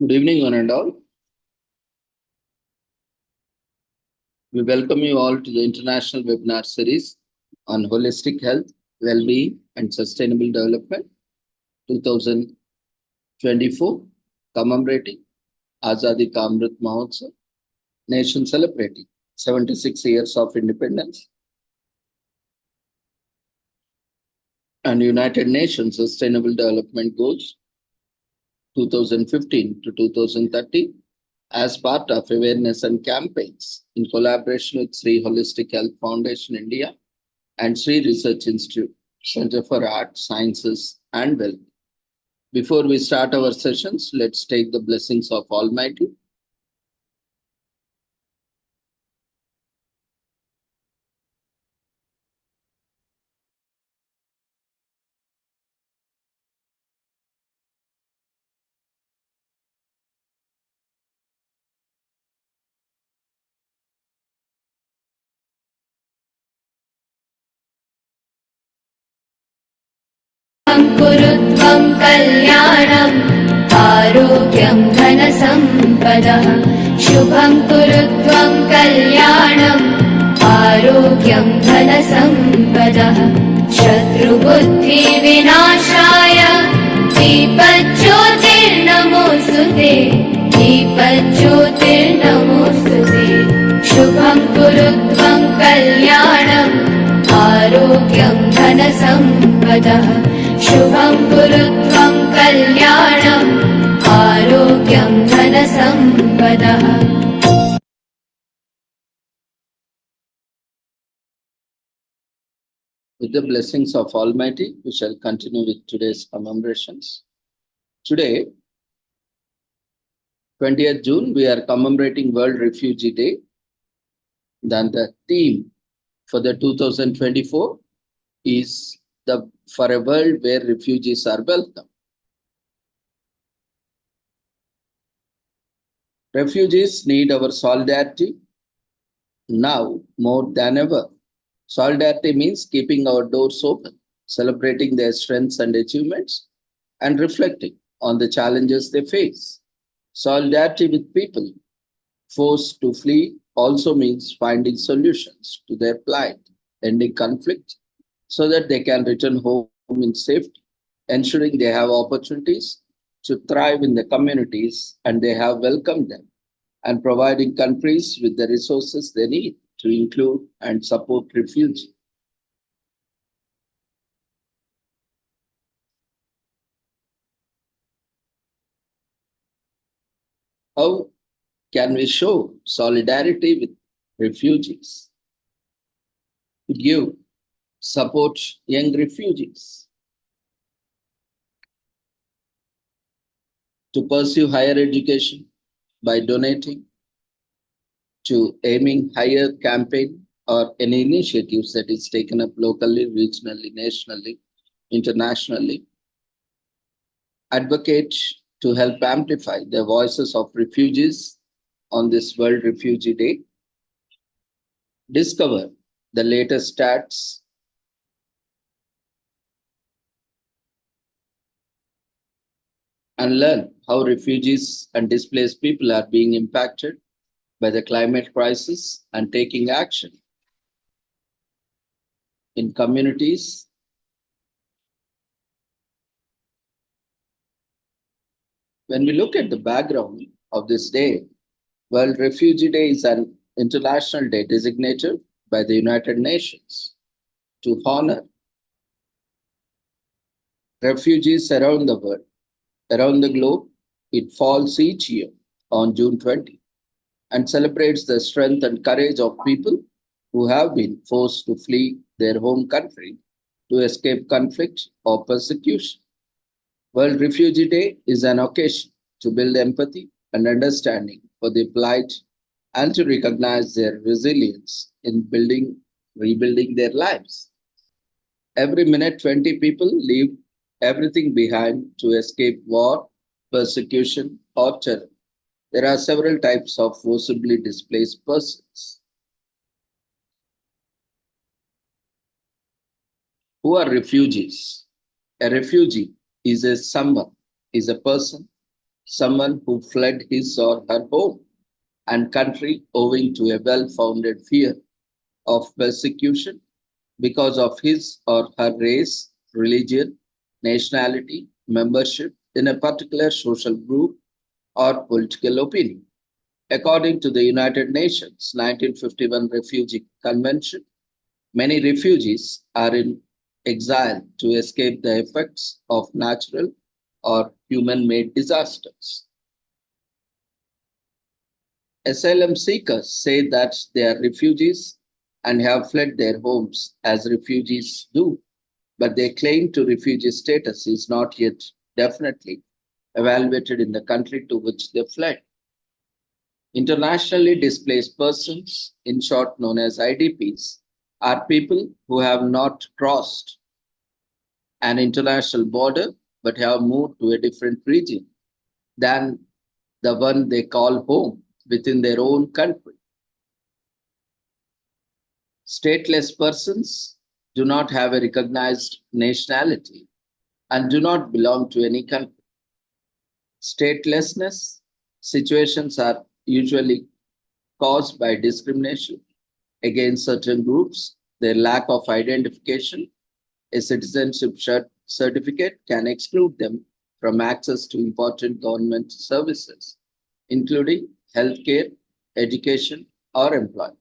Good evening, one and all. We welcome you all to the International Webinar Series on Holistic Health, Well-being and Sustainable Development 2024, commemorating Azadi Ka Amrit Mahotsav, nation celebrating 76 years of independence and United Nations Sustainable Development Goals 2015 to 2030 as part of awareness and campaigns in collaboration with Sri Holistic Health Foundation India and Sri Research Institute, Center for Art, Sciences and Wellbeing. Before we start our sessions, let's take the blessings of Almighty. कुरुत्वं कल्याणम् आरोग्यं धनसम्पदः शुभं कुरुत्वं कल्याणम् आरोग्यं धनसम्पदः शत्रुबुद्धिविनाशाय दीपज्योतिर्नमोऽस्तुते दीपज्योतिर्नमोऽस्तुते शुभं कुरुत्वं कल्याणम् आरोग्यं धनसम्पदः शुभं कुरुत्वं कल्याणम् आरोग्यं धनसम्पदः. With the blessings of Almighty, we shall continue with today's commemorations. Today, 20th June, we are commemorating World Refugee Day. Then the theme for the 2024 is for a world where refugees are welcome. Refugees need our solidarity now more than ever. Solidarity means keeping our doors open, celebrating their strengths and achievements, and reflecting on the challenges they face. Solidarity with people forced to flee also means finding solutions to their plight, ending conflict, so that they can return home in safety, ensuring they have opportunities to thrive in the communities and they have welcomed them, and providing countries with the resources they need to include and support refugees. How can we show solidarity with refugees? Give support young refugees to pursue higher education by donating, to aiming higher campaign or any initiatives that is taken up locally, regionally, nationally, internationally. Advocate to help amplify the voices of refugees on this World Refugee Day. Discover the latest stats and learn how refugees and displaced people are being impacted by the climate crisis and taking action in communities. When we look at the background of this day, World Refugee Day is an international day designated by the United Nations to honor refugees around the world. Around the globe, it falls each year on June 20 and celebrates the strength and courage of people who have been forced to flee their home country to escape conflict or persecution. World Refugee Day is an occasion to build empathy and understanding for their plight and to recognize their resilience in rebuilding their lives. Every minute, 20 people leave everything behind to escape war, persecution, or terror. There are several types of forcibly displaced persons. Who are refugees? A refugee is a person someone who fled his or her home and country owing to a well founded fear of persecution because of his or her race, religion, nationality, membership in a particular social group, or political opinion. According to the United Nations 1951 Refugee Convention, many refugees are in exile to escape the effects of natural or human made disasters. Asylum seekers say that they are refugees and have fled their homes as refugees do, but their claim to refugee status is not yet definitely evaluated in the country to which they fled. Internationally displaced persons, in short known as IDPs, are people who have not crossed an international border but have moved to a different region than the one they call home within their own country. Stateless persons do not have a recognized nationality and do not belong to any country. Statelessness situations are usually caused by discrimination against certain groups, their lack of identification. A citizenship certificate can exclude them from access to important government services, including healthcare, education, or employment.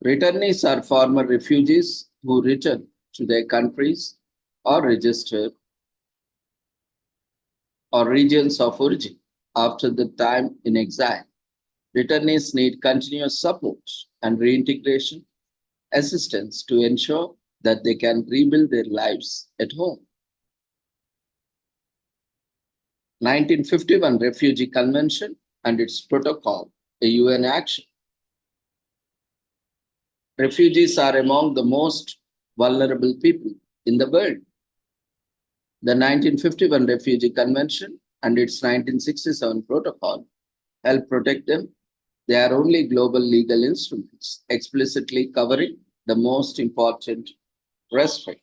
Returnees are former refugees who return to their countries or register or regions of origin after the time in exile. Returnees need continuous support and reintegration assistance to ensure that they can rebuild their lives at home. 1951 Refugee Convention and its protocol, a UN action. Refugees are among the most vulnerable people in the world. The 1951 Refugee Convention and its 1967 protocol help protect them. They are only global legal instruments explicitly covering the most important respect.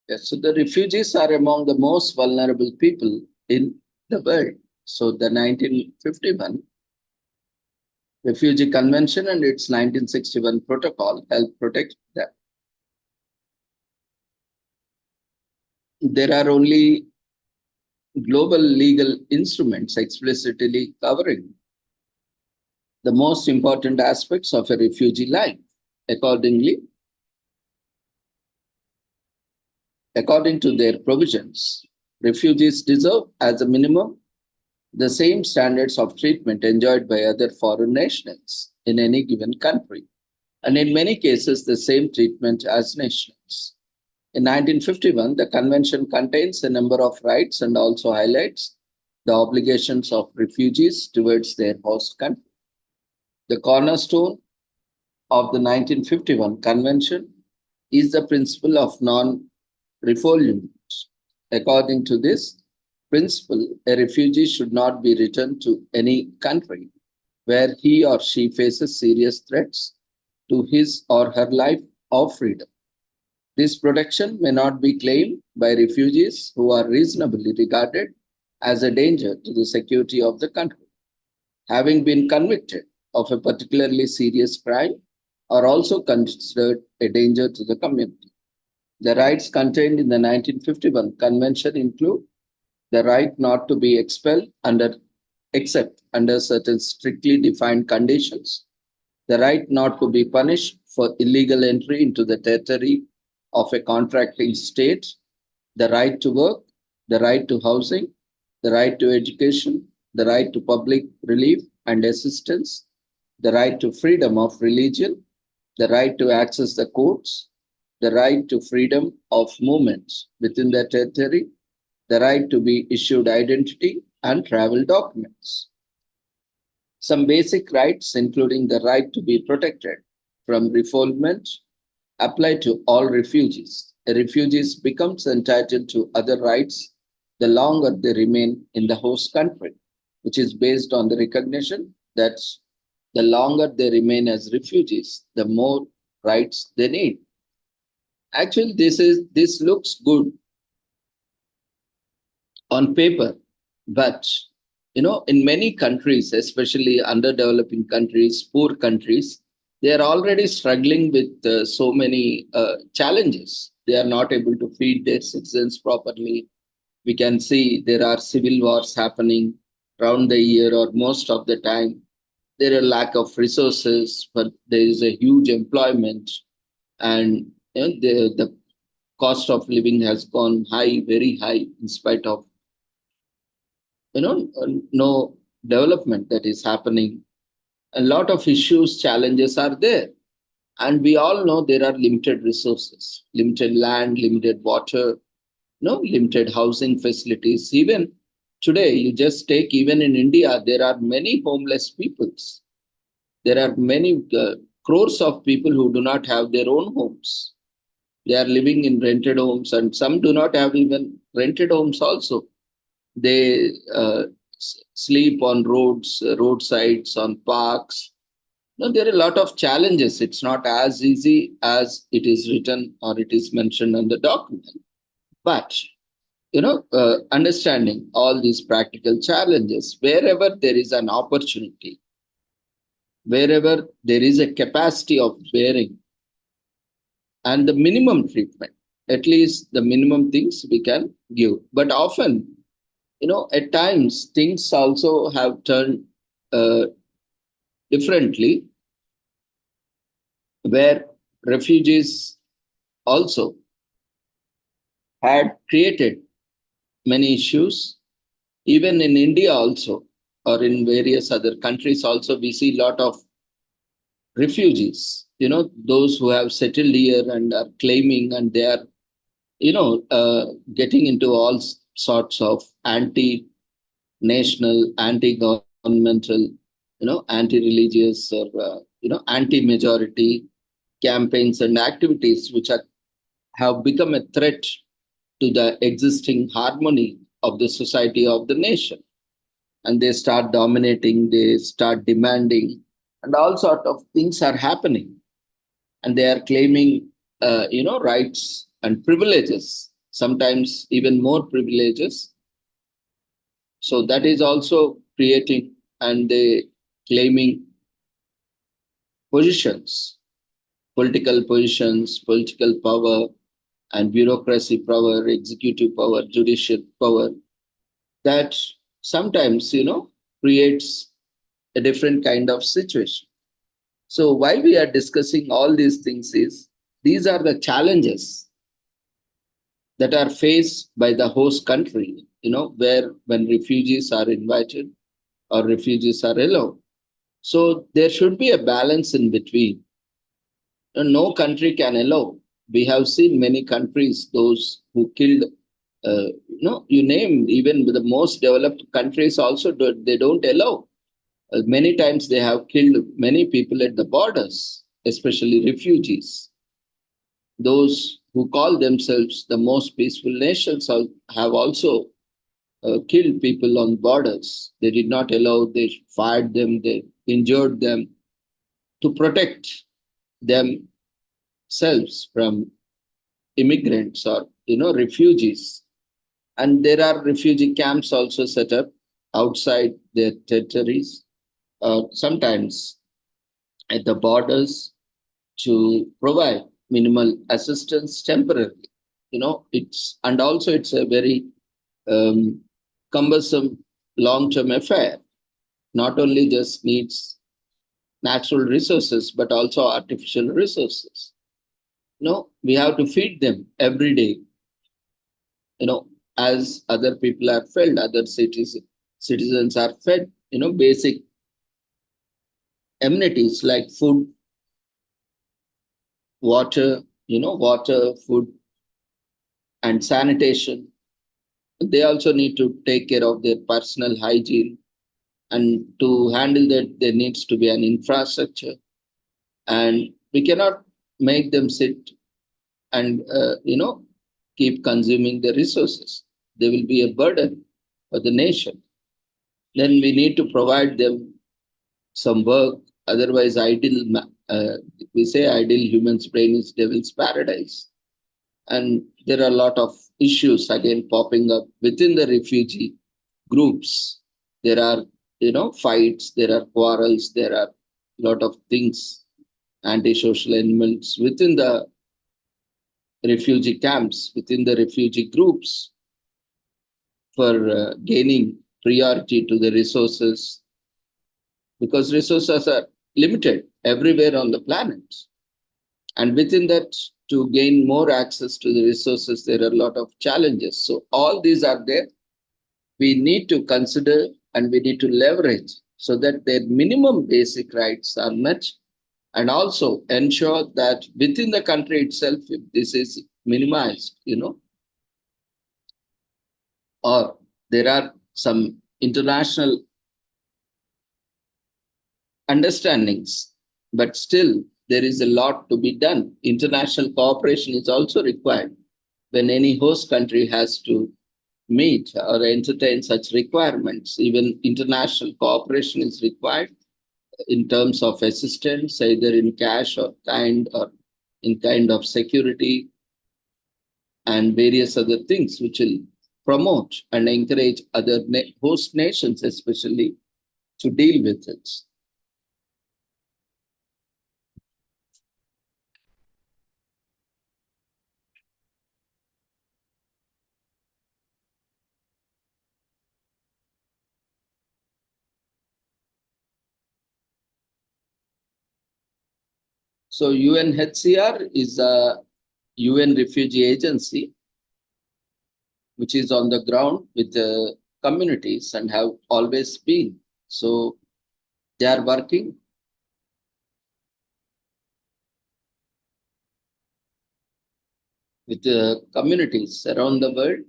Yes, so the refugees are among the most vulnerable people in the world. So the 1951 Refugee Convention and its 1961 protocol help protect them. There are only global legal instruments explicitly covering the most important aspects of a refugee life. Accordingly, according to their provisions, refugees deserve, as a minimum, the same standards of treatment enjoyed by other foreign nationals in any given country, and in many cases, the same treatment as nationals. In 1951, the convention contains a number of rights and also highlights the obligations of refugees towards their host country. The cornerstone of the 1951 convention is the principle of non-refoulement. According to this principle, a refugee should not be returned to any country where he or she faces serious threats to his or her life or freedom. This protection may not be claimed by refugees who are reasonably regarded as a danger to the security of the country, having been convicted of a particularly serious crime, are also considered a danger to the community. The rights contained in the 1951 Convention include the right not to be expelled except under certain strictly defined conditions, the right not to be punished for illegal entry into the territory of a contracting state, the right to work, the right to housing, the right to education, the right to public relief and assistance, the right to freedom of religion, the right to access the courts, the right to freedom of movement within the territory, the right to be issued identity and travel documents. Some basic rights, including the right to be protected from refoulement, apply to all refugees. A refugee becomes entitled to other rights the longer they remain in the host country, which is based on the recognition that the longer they remain as refugees, the more rights they need. Actually, this looks good on paper, but in many countries, especially underdeveloping countries, poor countries, they are already struggling with so many challenges. They are not able to feed their citizens properly. We can see there are civil wars happening around the year or most of the time. There are lack of resources, but there is a huge employment, and the cost of living has gone high, very high, in spite of no development that is happening. A lot of issues, challenges are there, and we all know there are limited resources, limited land, limited water, limited housing facilities. Even today, you just take, even in India, there are many homeless peoples. There are many crores of people who do not have their own homes. They are living in rented homes, and some do not have even rented homes also. They sleep on roads, roadsides, on parks. No, there are a lot of challenges. It's not as easy as it is written or it is mentioned in the document. But understanding all these practical challenges, wherever there is an opportunity, wherever there is a capacity of bearing, and the minimum treatment, at least the minimum things we can give. But often, at times things also have turned uh, differently, where refugees also had created many issues. Even in India also, or in various other countries also, we see a lot of refugees, those who have settled here and are claiming, and they are, getting into all sorts of anti-national, anti-governmental, anti-religious, or, anti-majority campaigns and activities which have become a threat to the existing harmony of the society of the nation. And they start dominating, they start demanding, and all sort of things are happening. And they are claiming, rights and privileges sometimes even more privileges. So that is also creating and they claiming positions, political positions, political power, and bureaucracy power, executive power, judicial power, that sometimes, creates a different kind of situation. So why we are discussing all these things is these are the challenges that are faced by the host country, where when refugees are invited or refugees are allowed. So there should be a balance in between. No country can allow. We have seen many countries, those who killed, you name even the most developed countries also, they don't allow. Many times they have killed many people at the borders, especially refugees. Those who call themselves the most peaceful nations have also killed people on borders. They did not allow, they fired them, they injured them to protect themselves from immigrants or refugees. And there are refugee camps also set up outside their territories, sometimes at the borders, to provide minimal assistance temporarily. It's and also it's a very um, cumbersome long-term affair. Not only just needs natural resources but also artificial resources. We have to feed them every day. As other people are fed, other citizens are fed. Basic amenities like food, water, food, and sanitation. They also need to take care of their personal hygiene, and to handle that there needs to be an infrastructure, and we cannot make them sit and keep consuming the resources. They will be a burden for the nation. Then we need to provide them some work. Otherwise, we say idle human's brain is devil's paradise. And there are a lot of issues again popping up within the refugee groups. There are, fights, there are quarrels, there are a lot of things, antisocial elements within the refugee camps, within the refugee groups, for gaining priority to the resources, because resources are limited everywhere on the planet. And within that, to gain more access to the resources, there are a lot of challenges. So all these are there. We need to consider and we need to leverage so that their minimum basic rights are met, and also ensure that within the country itself, if this is minimized, or there are some international understandings, but still there is a lot to be done. International cooperation is also required when any host country has to meet or entertain such requirements. Even international cooperation is required in terms of assistance, either in cash or kind, or in kind of security and various other things which will promote and encourage other host nations, especially, to deal with it. So UNHCR is a UN refugee agency which is on the ground with the communities and have always been. So they are working with the communities around the world.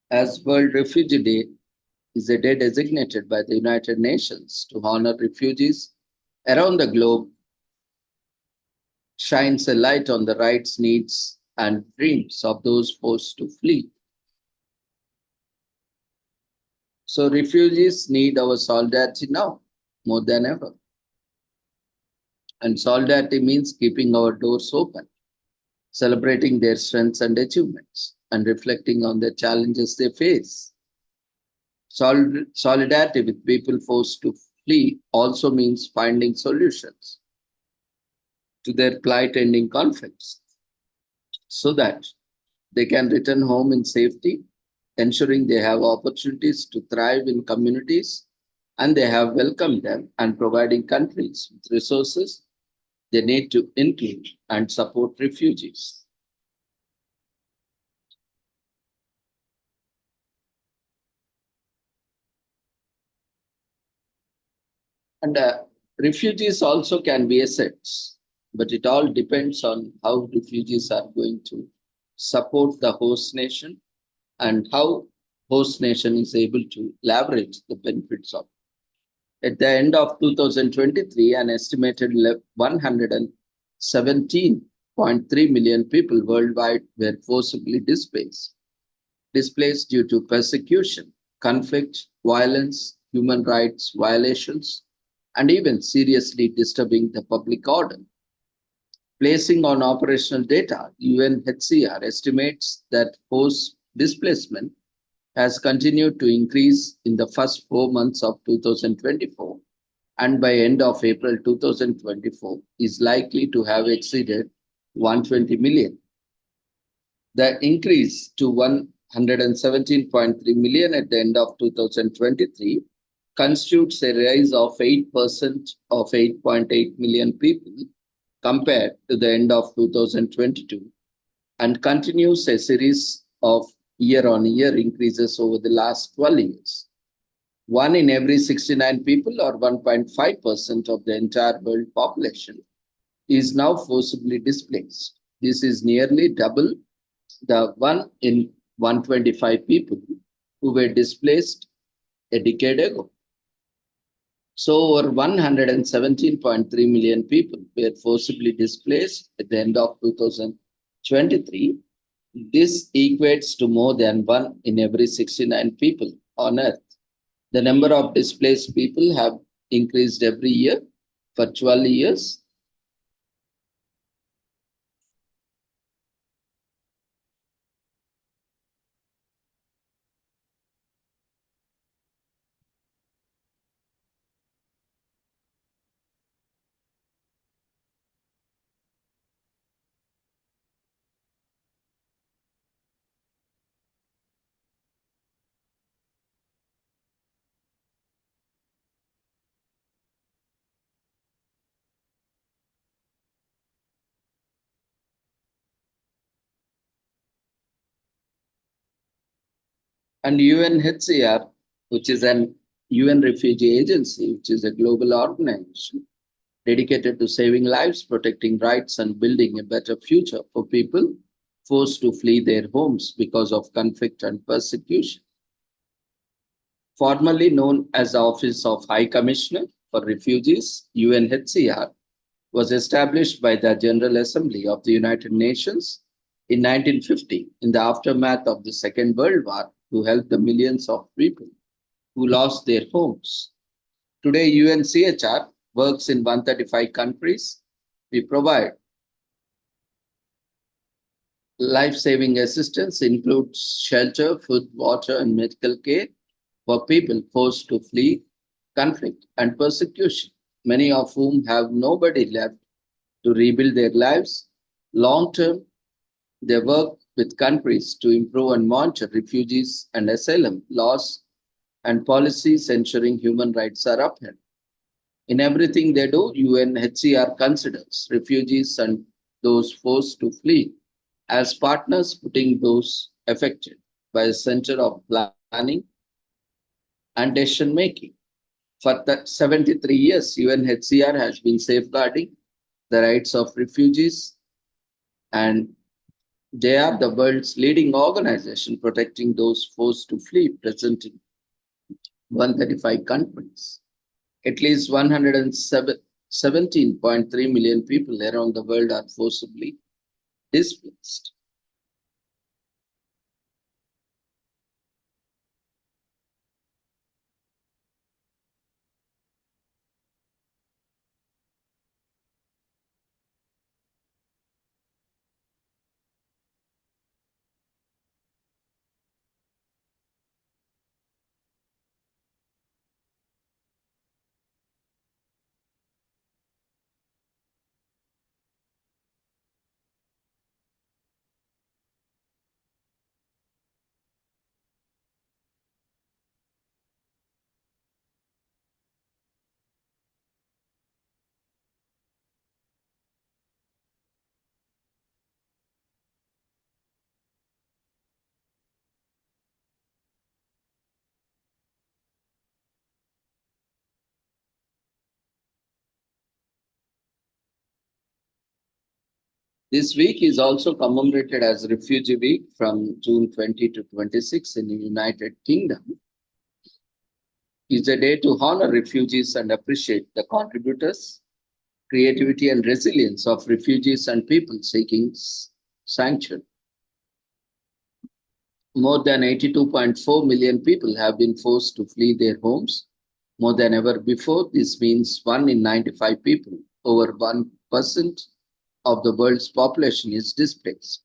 As World Refugee Day is a day designated by the United Nations to honor refugees around the globe shines a light on the rights, needs, and dreams of those forced to flee. So refugees need our solidarity now more than ever. And solidarity means keeping our doors open, celebrating their strengths and achievements, and reflecting on the challenges they face. Solidarity with people forced to flee also means finding solutions to their plight ending conflicts so that they can return home in safety, ensuring they have opportunities to thrive in communities and they have welcomed them and providing countries with resources they need to include and support refugees. And refugees also can be assets, but it all depends on how refugees are going to support the host nation and how host nation is able to leverage the benefits of. At the end of 2023, an estimated 117.3 million people worldwide were forcibly displaced due to persecution, conflict, violence, human rights violations, and even seriously disturbing the public order. Placing on operational data, UNHCR estimates that forced displacement has continued to increase in the first 4 months of 2024 and by end of April 2024 is likely to have exceeded 120 million. The increase to 117.3 million at the end of 2023 constitutes a rise of 8% of 8.8 million people compared to the end of 2022 and continues a series of year-on-year increases over the last 12 years. 1 in every 69 people, or 1.5% of the entire world population, is now forcibly displaced. This is nearly double the 1 in 125 people who were displaced a decade ago. So over 117.3 million people were forcibly displaced at the end of 2023. This equates to more than 1 in every 69 people on Earth. The number of displaced people have increased every year for 12 years. And UNHCR, which is an UN refugee agency, which is a global organization dedicated to saving lives, protecting rights, and building a better future for people forced to flee their homes because of conflict and persecution. Formerly known as the Office of High Commissioner for Refugees, UNHCR, was established by the General Assembly of the United Nations in 1950 in the aftermath of the Second World War to help the millions of people who lost their homes. Today, UNCHR works in 135 countries. We provide life-saving assistance, includes shelter, food, water, and medical care for people forced to flee conflict and persecution, many of whom have nobody left to rebuild their lives. Long term, they work with countries to improve and monitor refugees and asylum laws and policies ensuring human rights are upheld. In everything they do, UNHCR considers refugees and those forced to flee as partners, putting those affected by a center of planning and decision making. For 73 years, UNHCR has been safeguarding the rights of refugees, and they are the world's leading organization protecting those forced to flee, present in 135 countries. At least 107 17.3 million people around the world are forcibly displaced. This week is also commemorated as Refugee Week from June 20 to 26 in the United Kingdom. It's a day to honor refugees and appreciate the contributors, creativity, and resilience of refugees and people seeking sanctuary. More than 82.4 million people have been forced to flee their homes. More than ever before, this means 1 in 95 people, over 1% of the world's population, is displaced.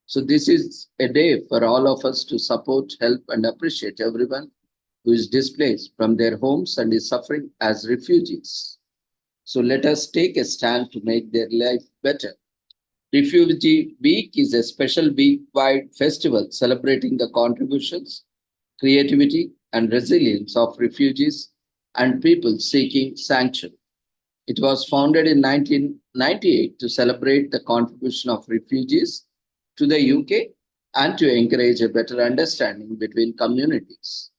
So, this is a day for all of us to support, help, and appreciate everyone who is displaced from their homes and is suffering as refugees. So, let us take a stand to make their life better. Refugee Week is a special week-wide festival celebrating the contributions, creativity, and resilience of refugees and people seeking sanctuary. It was founded in 1998 to celebrate the contribution of refugees to the UK and to encourage a better understanding between communities.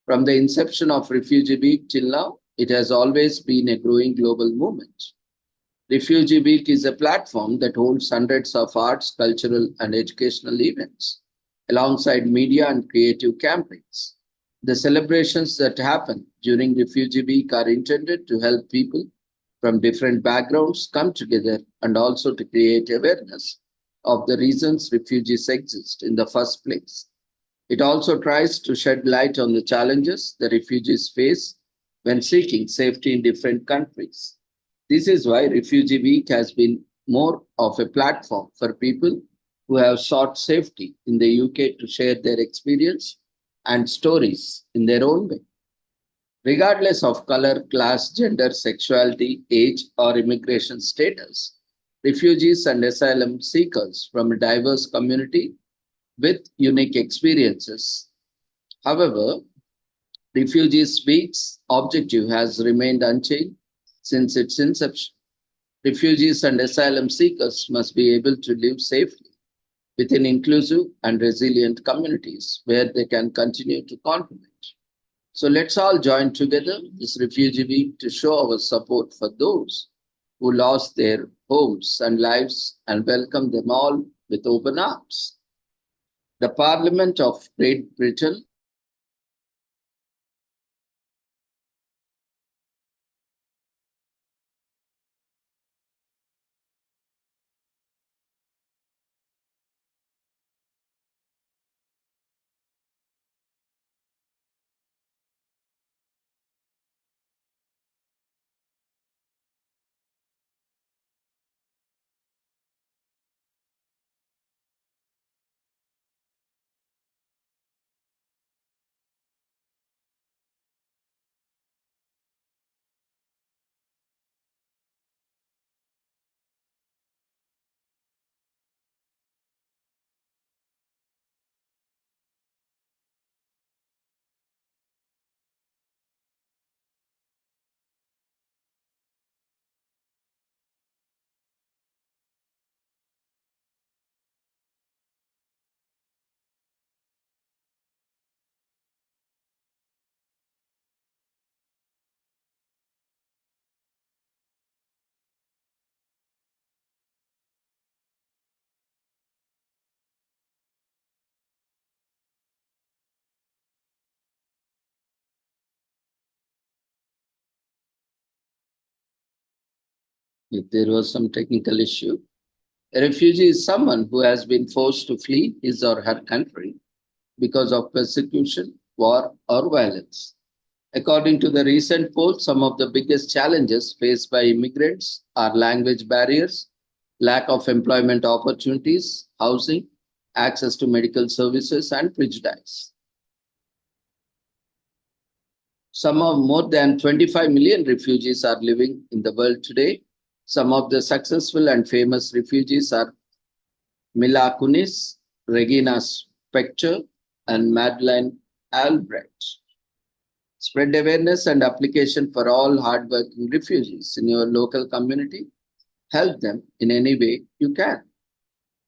From the inception of Refugee Week till now, it has always been a growing global movement. Refugee Week is a platform that holds hundreds of arts, cultural, and educational events alongside media and creative campaigns. The celebrations that happen during Refugee Week are intended to help people from different backgrounds come together and also to create awareness of the reasons refugees exist in the first place. It also tries to shed light on the challenges the refugees face when seeking safety in different countries. This is why Refugee Week has been more of a platform for people who have sought safety in the UK to share their experience and stories in their own way. Regardless of color, class, gender, sexuality, age, or immigration status, refugees and asylum seekers from a diverse community with unique experiences. However, Refugees Week's objective has remained unchanged since its inception. Refugees and asylum seekers must be able to live safely within inclusive and resilient communities where they can continue to contribute. So let's all join together this Refugee Week to show our support for those who lost their homes and lives and welcome them all with open arms. The Parliament of Great Britain if there was some technical issue. A refugee is someone who has been forced to flee his or her country because of persecution, war, or violence. According to the recent poll, some of the biggest challenges faced by immigrants are language barriers, lack of employment opportunities, housing, access to medical services, and prejudice. Some of more than 25 million refugees are living in the world today. Some of the successful and famous refugees are Mila Kunis, Regina Spektor, and Madeleine Albright. Spread awareness and application for all hardworking refugees in your local community. Help them in any way you can.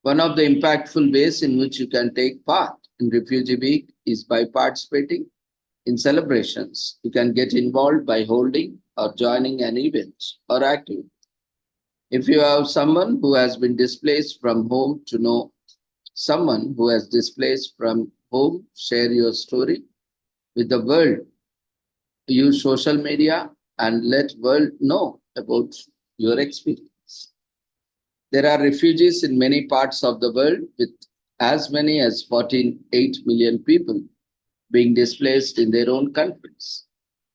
One of the impactful ways in which you can take part in Refugee Week is by participating in celebrations. You can get involved by holding or joining an event or activity. If you have someone who has been displaced from home to know someone who has displaced from home, share your story with the world. Use social media and let world know about your experience. There are refugees in many parts of the world with as many as 48 million people being displaced in their own countries.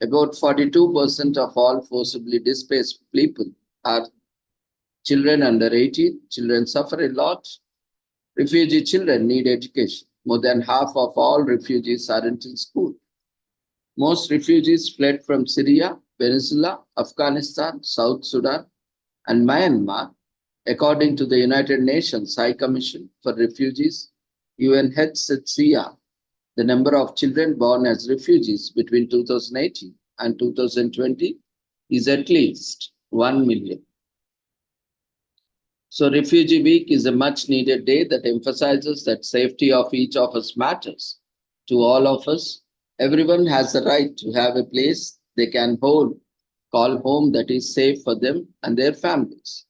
About 42% of all forcibly displaced people are children under 18. Children suffer a lot. Refugee children need education. More than half of all refugees aren't in school. Most refugees fled from Syria, Venezuela, Afghanistan, South Sudan, and Myanmar. According to the United Nations High Commission for Refugees, UNHCR, the number of children born as refugees between 2018 and 2020 is at least 1 million. So Refugee Week is a much needed day that emphasizes that safety of each of us matters to all of us. Everyone has the right to have a place they can call home that is safe for them and their families.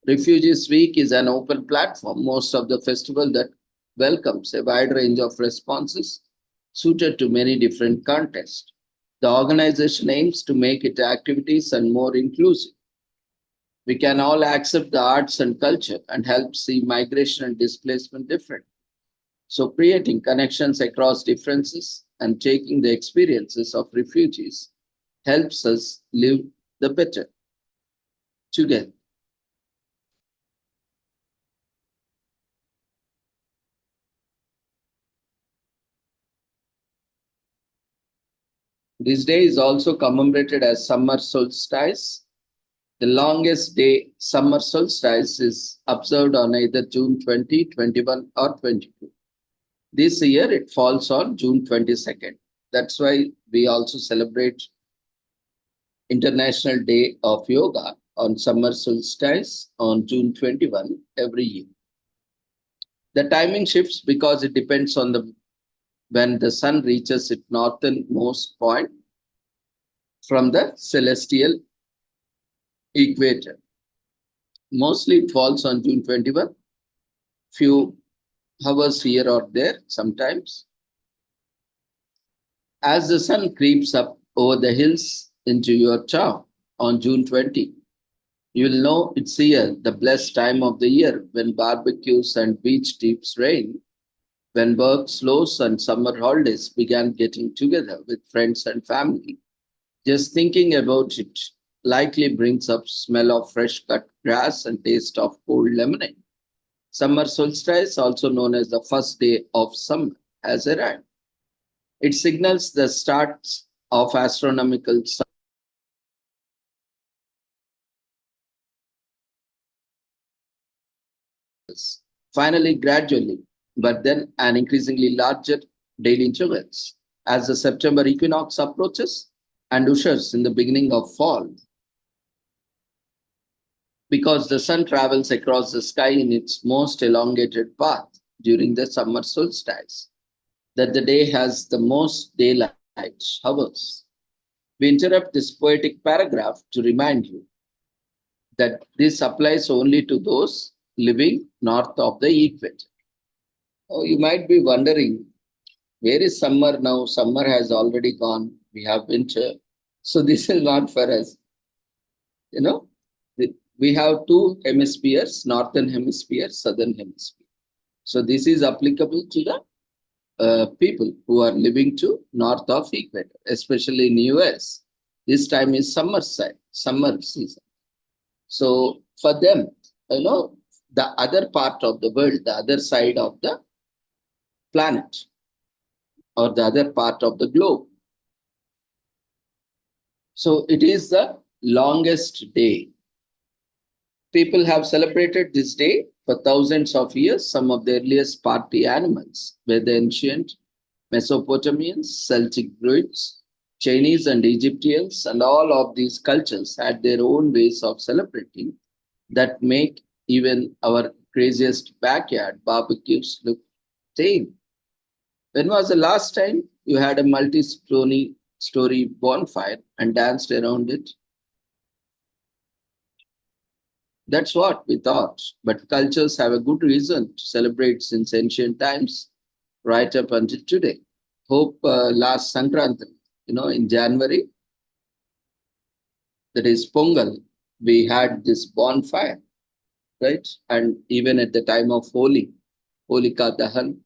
Refugees Week is an open platform, most of the festival that welcomes a wide range of responses suited to many different contexts. The organization aims to make its activities and more inclusive. We can all accept the arts and culture and help see migration and displacement different. So creating connections across differences and taking the experiences of refugees helps us live the better together. This day is also commemorated as summer solstice. The longest day, summer solstice, is observed on either June 20, 21, or 22. This year it falls on June 22nd. That's why we also celebrate International Day of Yoga on summer solstice on June 21 every year. The timing shifts because it depends on when the sun reaches its northernmost point from the celestial equator. Mostly it falls on June 21, few hours here or there sometimes. As the sun creeps up over the hills into your town on June 20, you will know it's here, the blessed time of the year when barbecues and beach trips reign, when work slows and summer holidays began getting together with friends and family. Just thinking about it likely brings up smell of fresh cut grass and taste of cold lemonade. Summer solstice, also known as the first day of summer, has arrived. It signals the start of astronomical cycles. Finally, gradually, but then an increasingly larger daily intervals. As the September equinox approaches and ushers in the beginning of fall, because the sun travels across the sky in its most elongated path during the summer solstice, that the day has the most daylight hours. We interrupt this poetic paragraph to remind you that this applies only to those living north of the equator. Oh, you might be wondering, where is summer now? Summer has already gone. We have winter. So this is not for us. You know, we have two hemispheres, northern hemisphere, southern hemisphere. So this is applicable to the people who are living to north of equator, especially in US. This time is summer season. So for them, the other part of the world, the other side of the planet, or the other part of the globe. So it is the longest day. People have celebrated this day for thousands of years. Some of the earliest party animals were the ancient Mesopotamians, Celtic Druids, Chinese and Egyptians, and all of these cultures had their own ways of celebrating that make even our craziest backyard barbecues look tame. When was the last time you had a multi-story bonfire and danced around it? That's what we thought. But cultures have a good reason to celebrate since ancient times, right up until today. Hope last Sankranti, in January, that is Pongal, we had this bonfire, right? And even at the time of Holi, Holika Dahan,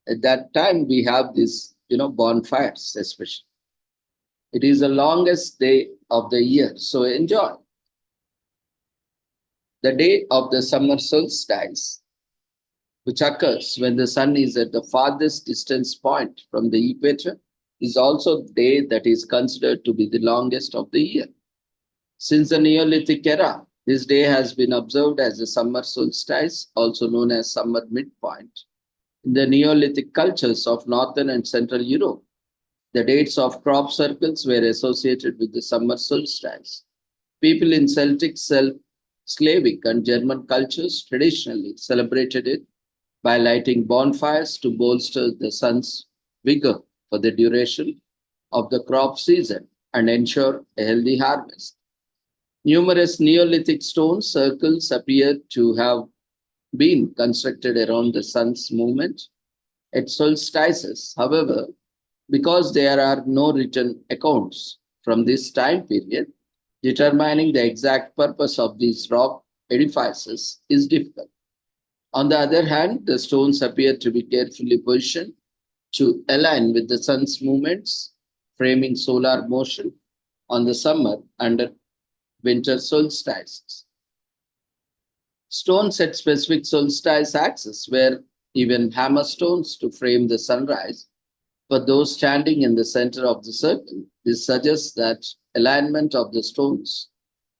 at that time we have this, bonfires especially. It is the longest day of the year, so enjoy. The day of the summer solstice, which occurs when the sun is at the farthest distance point from the equator, is also the day that is considered to be the longest of the year. Since the Neolithic era, this day has been observed as the summer solstice, also known as summer midpoint. In the Neolithic cultures of Northern and Central Europe, the dates of crop circles were associated with the summer solstice. People in Celtic, Slavic, and German cultures traditionally celebrated it by lighting bonfires to bolster the sun's vigor for the duration of the crop season and ensure a healthy harvest. Numerous Neolithic stone circles appear to have been constructed around the sun's movement at solstices. However, because there are no written accounts from this time period, determining the exact purpose of these rock edifices is difficult. On the other hand, the stones appear to be carefully positioned to align with the sun's movements, framing solar motion on the summer and winter solstices. Stones at specific solstice axes were even hammer stones to frame the sunrise. For those standing in the center of the circle, this suggests that alignment of the stones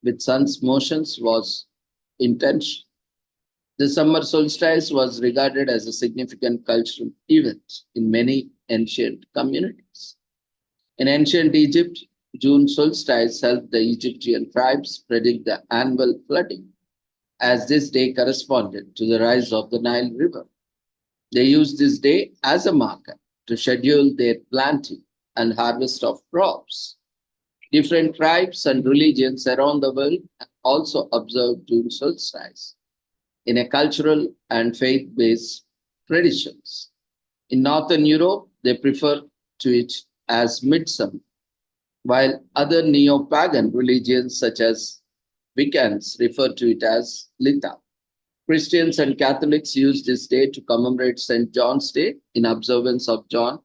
with sun's motions was intentional. The summer solstice was regarded as a significant cultural event in many ancient communities. In ancient Egypt, June solstice helped the Egyptian tribes predict the annual flooding, as this day corresponded to the rise of the Nile River. They used this day as a marker to schedule their planting and harvest of crops. Different tribes and religions around the world also observe June solstice in a cultural and faith-based traditions. In Northern Europe, they refer to it as midsummer, while other neo-pagan religions such as Wiccans refer to it as Litha. Christians and Catholics use this day to commemorate St. John's Day in observance of John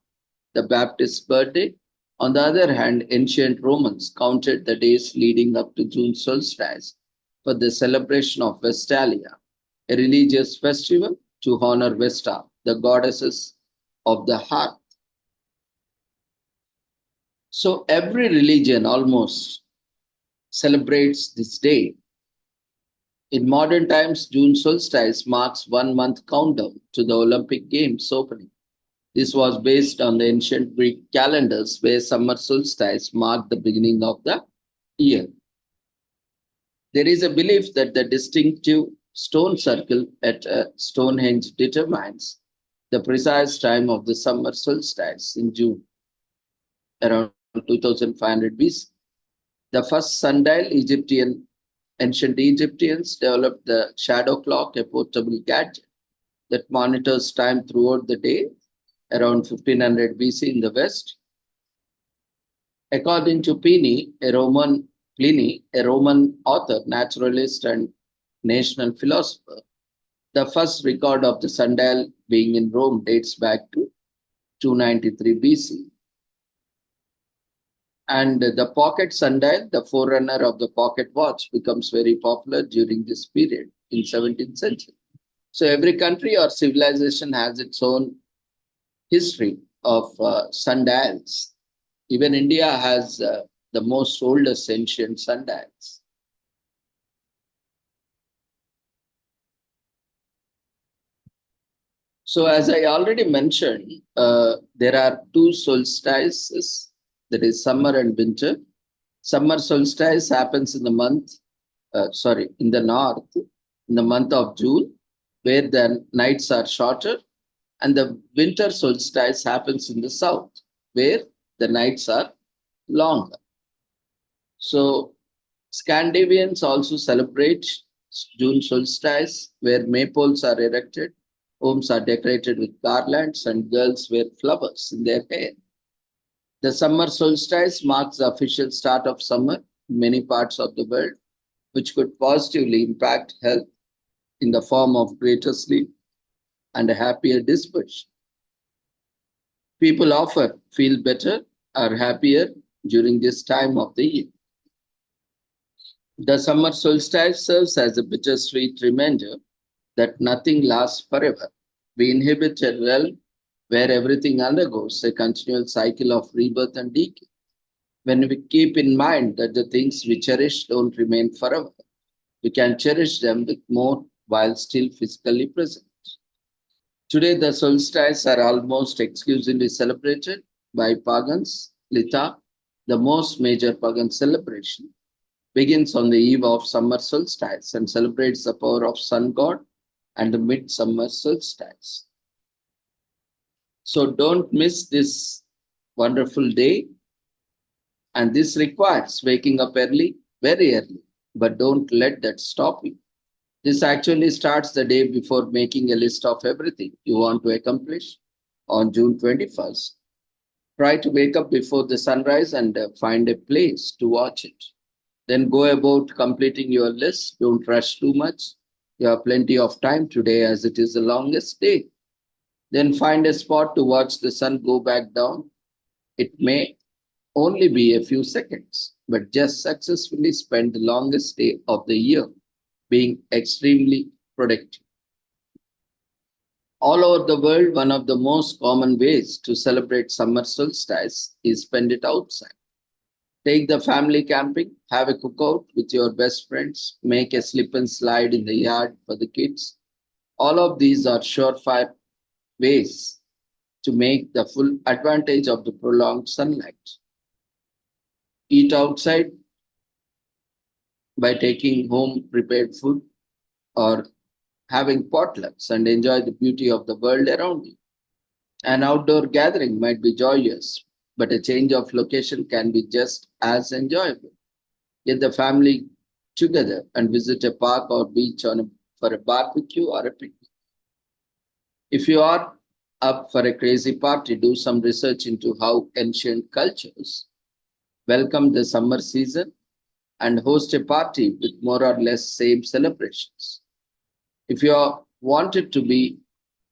the Baptist's birthday. On the other hand, ancient Romans counted the days leading up to June solstice for the celebration of Vestalia, a religious festival to honor Vesta, the goddesses of the hearth. So every religion almost celebrates this day. In modern times, June solstice marks 1 month countdown to the Olympic Games opening. This was based on the ancient Greek calendars where summer solstice marked the beginning of the year. There is a belief that the distinctive stone circle at Stonehenge determines the precise time of the summer solstice in June, around 2500 BC. The first sundial ancient Egyptians developed the shadow clock, a portable gadget that monitors time throughout the day, around 1500 BC in the West. According to Pliny, a Roman Pliny, a Roman author, naturalist, and national philosopher, the first record of the sundial being in Rome dates back to 293 BC. And the pocket sundial, the forerunner of the pocket watch, becomes very popular during this period in 17th century. So every country or civilization has its own history of sundials. Even India has the most oldest ancient sundials. So as I already mentioned, there are two solstices, that is summer and winter. Summer solstice happens in the in the north, in the month of June, where the nights are shorter, and the winter solstice happens in the south, where the nights are longer. So Scandinavians also celebrate June solstice, where maypoles are erected, homes are decorated with garlands, and girls wear flowers in their hair. The summer solstice marks the official start of summer in many parts of the world, which could positively impact health in the form of greater sleep and a happier disposition. People often feel better or happier during this time of the year. The summer solstice serves as a bittersweet reminder that nothing lasts forever. We inhabit a realm where everything undergoes a continual cycle of rebirth and decay. When we keep in mind that the things we cherish don't remain forever, we can cherish them with more while still physically present. Today, the solstices are almost exclusively celebrated by pagans. Litha, the most major pagan celebration, begins on the eve of summer solstice and celebrates the power of sun god and the midsummer solstice. So don't miss this wonderful day. And this requires waking up early, very early, but don't let that stop you. This actually starts the day before making a list of everything you want to accomplish on June 21st. Try to wake up before the sunrise and find a place to watch it. Then go about completing your list. Don't rush too much. You have plenty of time today as it is the longest day. Then find a spot to watch the sun go back down. It may only be a few seconds, but just successfully spend the longest day of the year being extremely productive. All over the world, one of the most common ways to celebrate summer solstice is spend it outside. Take the family camping, have a cookout with your best friends, make a slip and slide in the yard for the kids. All of these are surefire ways to make the full advantage of the prolonged sunlight. Eat outside by taking home prepared food or having potlucks and enjoy the beauty of the world around you. An outdoor gathering might be joyous, but a change of location can be just as enjoyable. Get the family together and visit a park or beach for a barbecue or a picnic. If you are up for a crazy party, do some research into how ancient cultures welcome the summer season and host a party with more or less same celebrations. If you wanted to be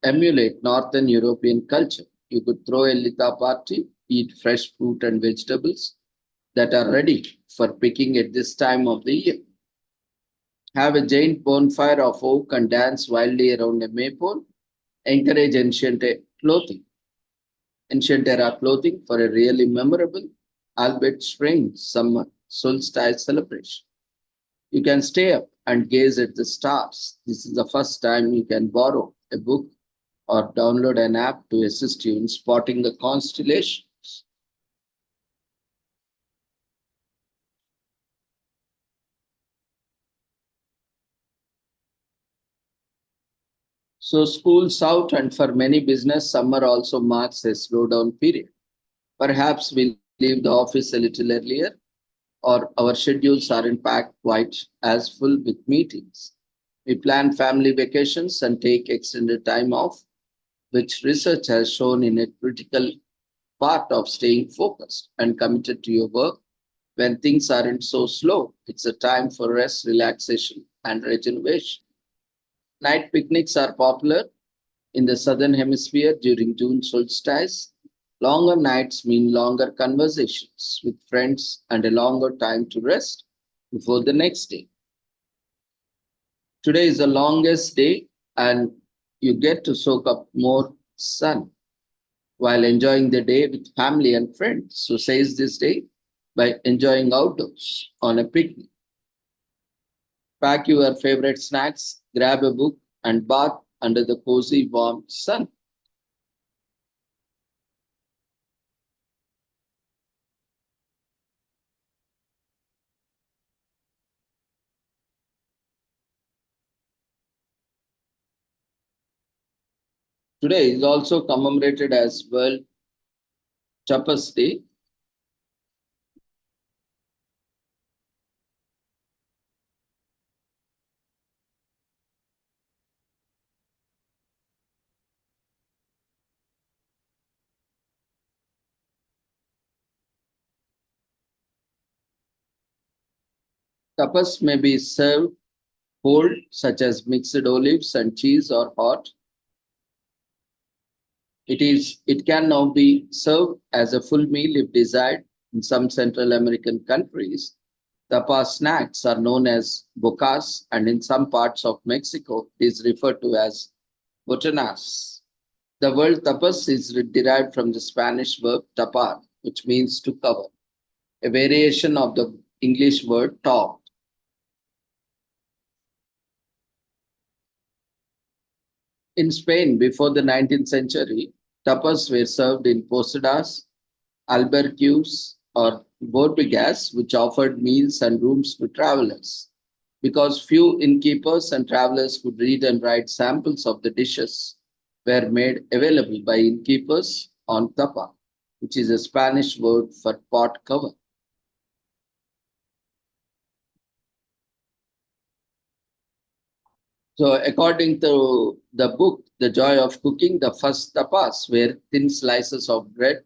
emulate Northern European culture, you could throw a Litha party, eat fresh fruit and vegetables that are ready for picking at this time of the year. Have a giant bonfire of oak and dance wildly around a maypole. Encourage ancient era clothing for a really memorable, albeit strange summer solstice celebration. You can stay up and gaze at the stars. This is the first time you can borrow a book or download an app to assist you in spotting the constellations. So schools out, and for many business, summer also marks a slowdown period. Perhaps we leave the office a little earlier, or our schedules aren't packed quite as full with meetings. We plan family vacations and take extended time off, which research has shown in a critical part of staying focused and committed to your work when things aren't so slow. It's a time for rest, relaxation, and regeneration. Night picnics are popular in the southern hemisphere during June solstice. Longer nights mean longer conversations with friends and a longer time to rest before the next day. Today is the longest day, and you get to soak up more sun while enjoying the day with family and friends. So, says this day by enjoying outdoors on a picnic. Pack your favorite snacks, grab a book, and bath under the cozy, warm sun. Today is also commemorated as World Tapas Day. Tapas may be served cold, such as mixed olives and cheese, or hot. It can now be served as a full meal if desired. In some Central American countries, tapas snacks are known as bocas, and in some parts of Mexico, it is referred to as botanas. The word tapas is derived from the Spanish verb tapar, which means to cover, a variation of the English word top. In Spain, before the 19th century, tapas were served in posadas, albergues, or borbigas, which offered meals and rooms to travelers. Because few innkeepers and travelers could read and write, samples of the dishes were made available by innkeepers on tapa, which is a Spanish word for pot cover. So, according to the book, The Joy of Cooking, the first tapas were thin slices of bread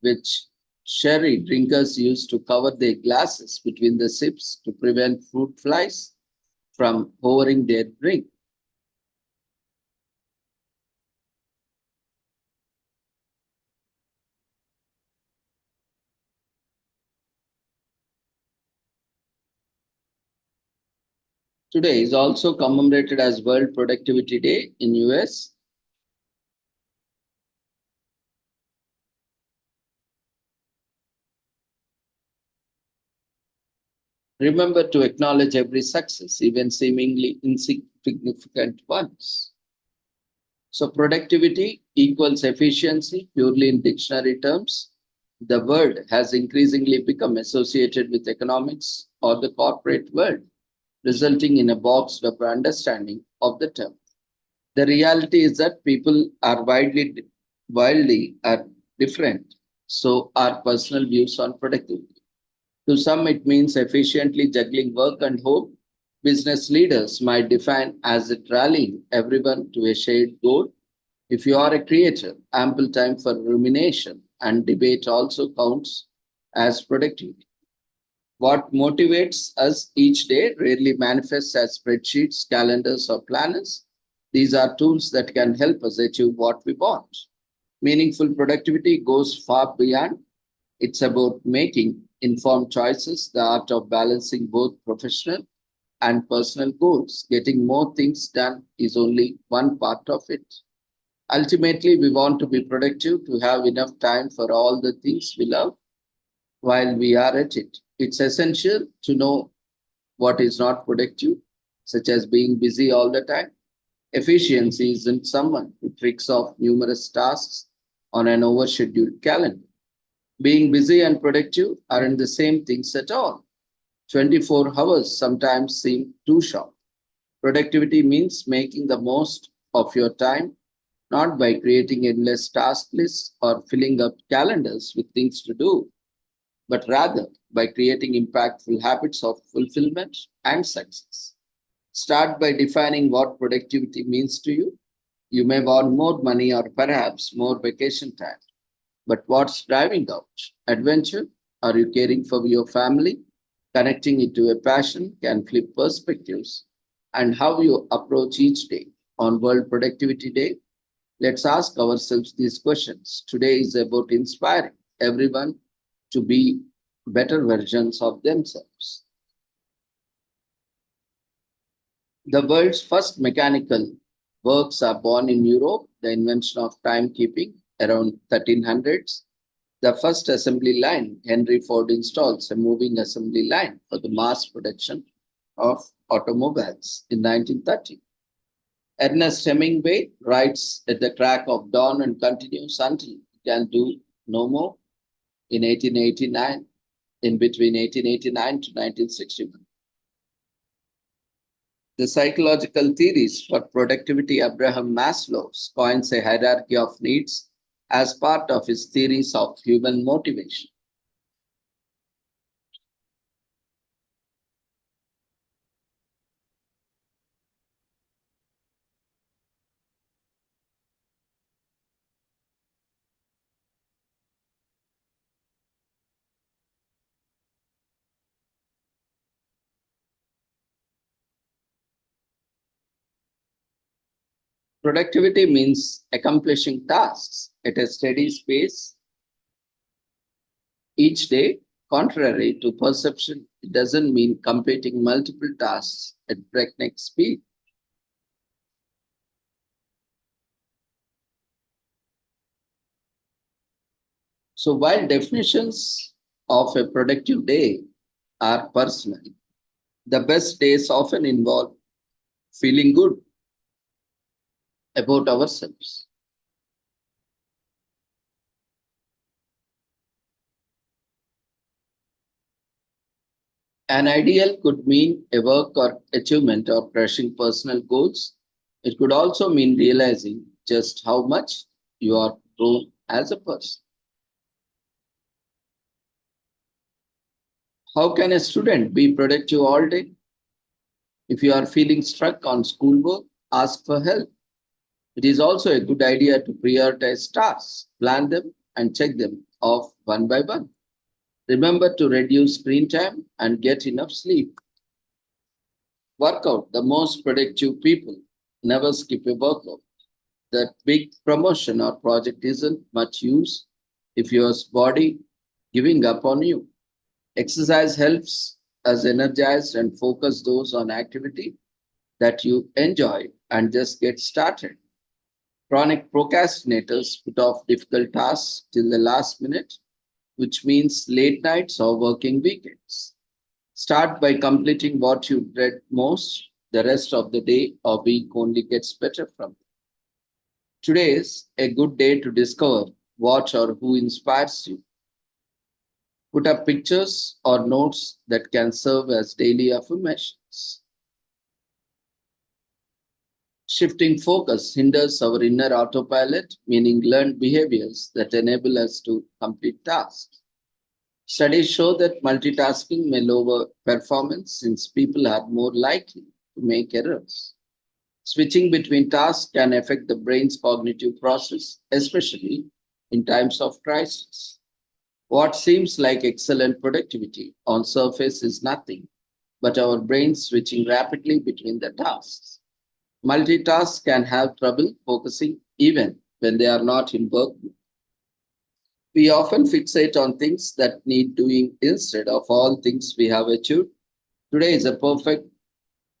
which sherry drinkers used to cover their glasses between the sips to prevent fruit flies from hovering their drink. Today is also commemorated as World Productivity Day in US. Remember to acknowledge every success, even seemingly insignificant ones. So, productivity equals efficiency purely in dictionary terms. The word has increasingly become associated with economics or the corporate world, resulting in a boxed up understanding of the term. The reality is that people are wildly are different. So are personal views on productivity. To some, it means efficiently juggling work and home. Business leaders might define as it rallying everyone to a shared goal. If you are a creator, ample time for rumination and debate also counts as productivity. What motivates us each day rarely manifests as spreadsheets, calendars, or planners. These are tools that can help us achieve what we want. Meaningful productivity goes far beyond. It's about making informed choices, the art of balancing both professional and personal goals. Getting more things done is only one part of it. Ultimately, we want to be productive, to have enough time for all the things we love while we are at it. It's essential to know what is not productive, such as being busy all the time. Efficiency isn't someone who tricks off numerous tasks on an overscheduled calendar. Being busy and productive aren't the same things at all. 24 hours sometimes seem too short. Productivity means making the most of your time, not by creating endless task lists or filling up calendars with things to do, but rather by creating impactful habits of fulfillment and success. Start by defining what productivity means to you. You may want more money or perhaps more vacation time. But what's driving out? Adventure, Are you caring for your family? Connecting it to a passion can flip perspectives. And how you approach each day. On World Productivity Day, let's ask ourselves these questions. Today is about inspiring everyone to be better versions of themselves. The world's first mechanical works are born in Europe, the invention of timekeeping around 1300s. The first assembly line, Henry Ford installs a moving assembly line for the mass production of automobiles in 1930. Ernest Hemingway writes at the crack of dawn and continues until he can do no more in 1889, in between 1889 to 1961. The psychological theories for productivity, Abraham Maslow coins a hierarchy of needs as part of his theories of human motivation. Productivity means accomplishing tasks at a steady pace each day. Contrary to perception, it doesn't mean completing multiple tasks at breakneck speed. So, while definitions of a productive day are personal, the best days often involve feeling good about ourselves. An ideal could mean a work or achievement or crushing personal goals. It could also mean realizing just how much you are grown as a person. How can a student be productive all day? If you are feeling stuck on schoolwork, ask for help. It is also a good idea to prioritize tasks, plan them, and check them off one by one. Remember to reduce screen time and get enough sleep. Workout. The most productive people never skip a workout. That big promotion or project isn't much use if your body giving up on you. Exercise helps us energize and focus those on activity that you enjoy and just get started. Chronic procrastinators put off difficult tasks till the last minute, which means late nights or working weekends. Start by completing what you dread most. The rest of the day or week only gets better from it. Today is a good day to discover what or who inspires you. Put up pictures or notes that can serve as daily affirmations. Shifting focus hinders our inner autopilot, meaning learned behaviors that enable us to complete tasks. Studies show that multitasking may lower performance since people are more likely to make errors. Switching between tasks can affect the brain's cognitive process, especially in times of crisis. What seems like excellent productivity on surface is nothing but our brains switching rapidly between the tasks. Multitask can have trouble focusing even when they are not in work. We often fixate on things that need doing instead of all things we have achieved. Today is a perfect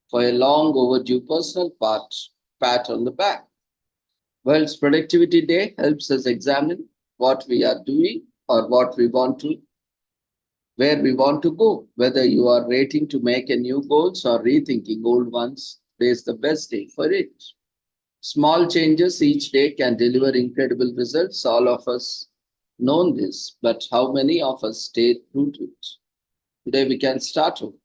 for a long overdue personal pat on the back. World's Productivity Day helps us examine what we are doing or what we want to, where we want to go. Whether you are rating to make a new goals or rethinking old ones, today is the best day for it. Small changes each day can deliver incredible results. All of us know this, but how many of us stay true to it? Today we can start over.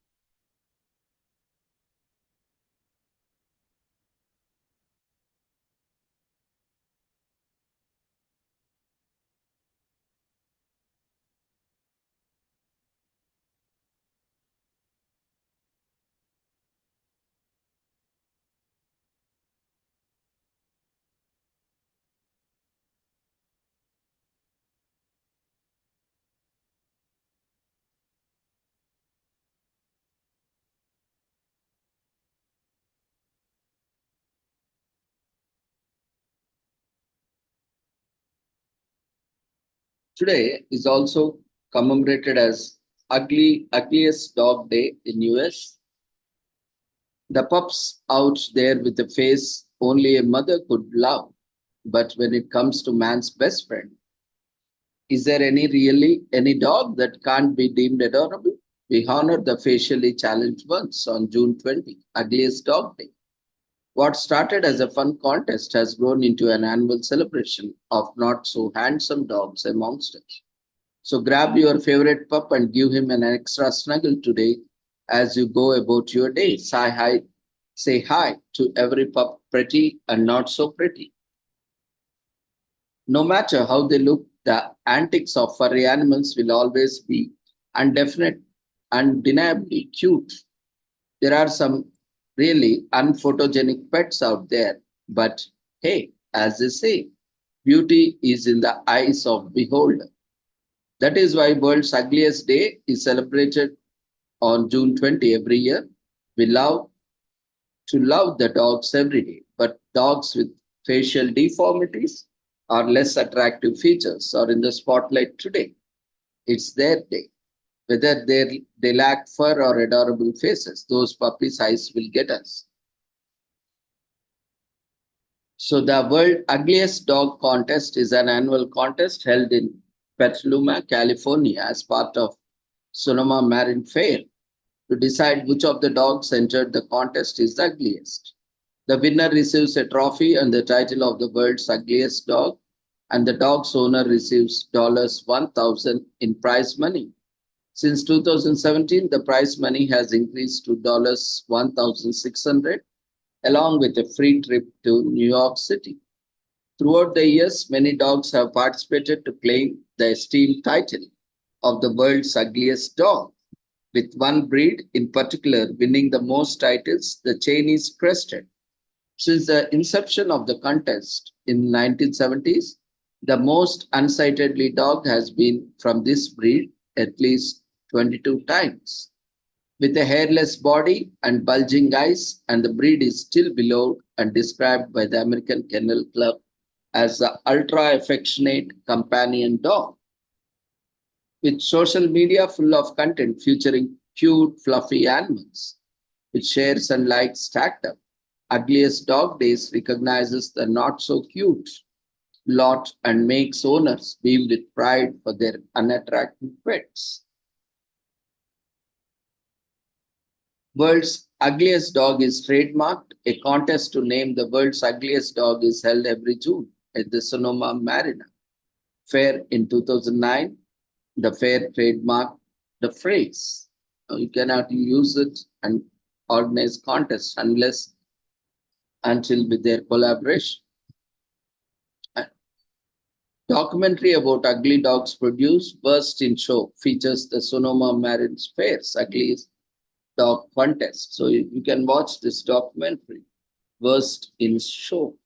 Today is also commemorated as Ugliest Dog Day in US. The pups out there with a face only a mother could love. But when it comes to man's best friend, is there any dog that can't be deemed adorable? We honor the facially challenged ones on June 20, Ugliest Dog Day. What started as a fun contest has grown into an annual celebration of not so handsome dogs amongst us. So grab your favorite pup and give him an extra snuggle today as you go about your day. Say hi to every pup, pretty and not so pretty. No matter how they look, the antics of furry animals will always be undeniably cute. There are some really unphotogenic pets out there, but hey, as they say, beauty is in the eyes of beholder. That is why World's Ugliest Day is celebrated on June 20 every year. We love to love the dogs every day, but dogs with facial deformities or less attractive features are in the spotlight today. It's their day. Whether they lack fur or adorable faces, those puppies' eyes will get us. So, the World Ugliest Dog Contest is an annual contest held in Petaluma, California, as part of Sonoma Marine Fair to decide which of the dogs entered the contest is the ugliest. The winner receives a trophy and the title of the world's ugliest dog, and the dog's owner receives $1,000 in prize money. Since 2017, the prize money has increased to $1,600, along with a free trip to New York City. Throughout the years, many dogs have participated to claim the esteemed title of the world's ugliest dog, with one breed in particular winning the most titles, the Chinese Crested. Since the inception of the contest in 1970s, the most unsightly dog has been from this breed at least 22 times. With a hairless body and bulging eyes, and the breed is still beloved and described by the American Kennel Club as the ultra affectionate companion dog. With social media full of content featuring cute, fluffy animals, with shares and likes stacked up, Ugliest Dog Days recognizes the not so cute lot and makes owners beam with pride for their unattractive pets. World's Ugliest Dog is trademarked. A contest to name the world's ugliest dog is held every June at the Sonoma Marina Fair in 2009. The fair trademarked the phrase. You cannot use it and organize contests until with their collaboration. A documentary about ugly dogs produced Burst in Show features the Sonoma Marine Fair's ugliest dog contest. So you can watch this documentary, Burst in Show.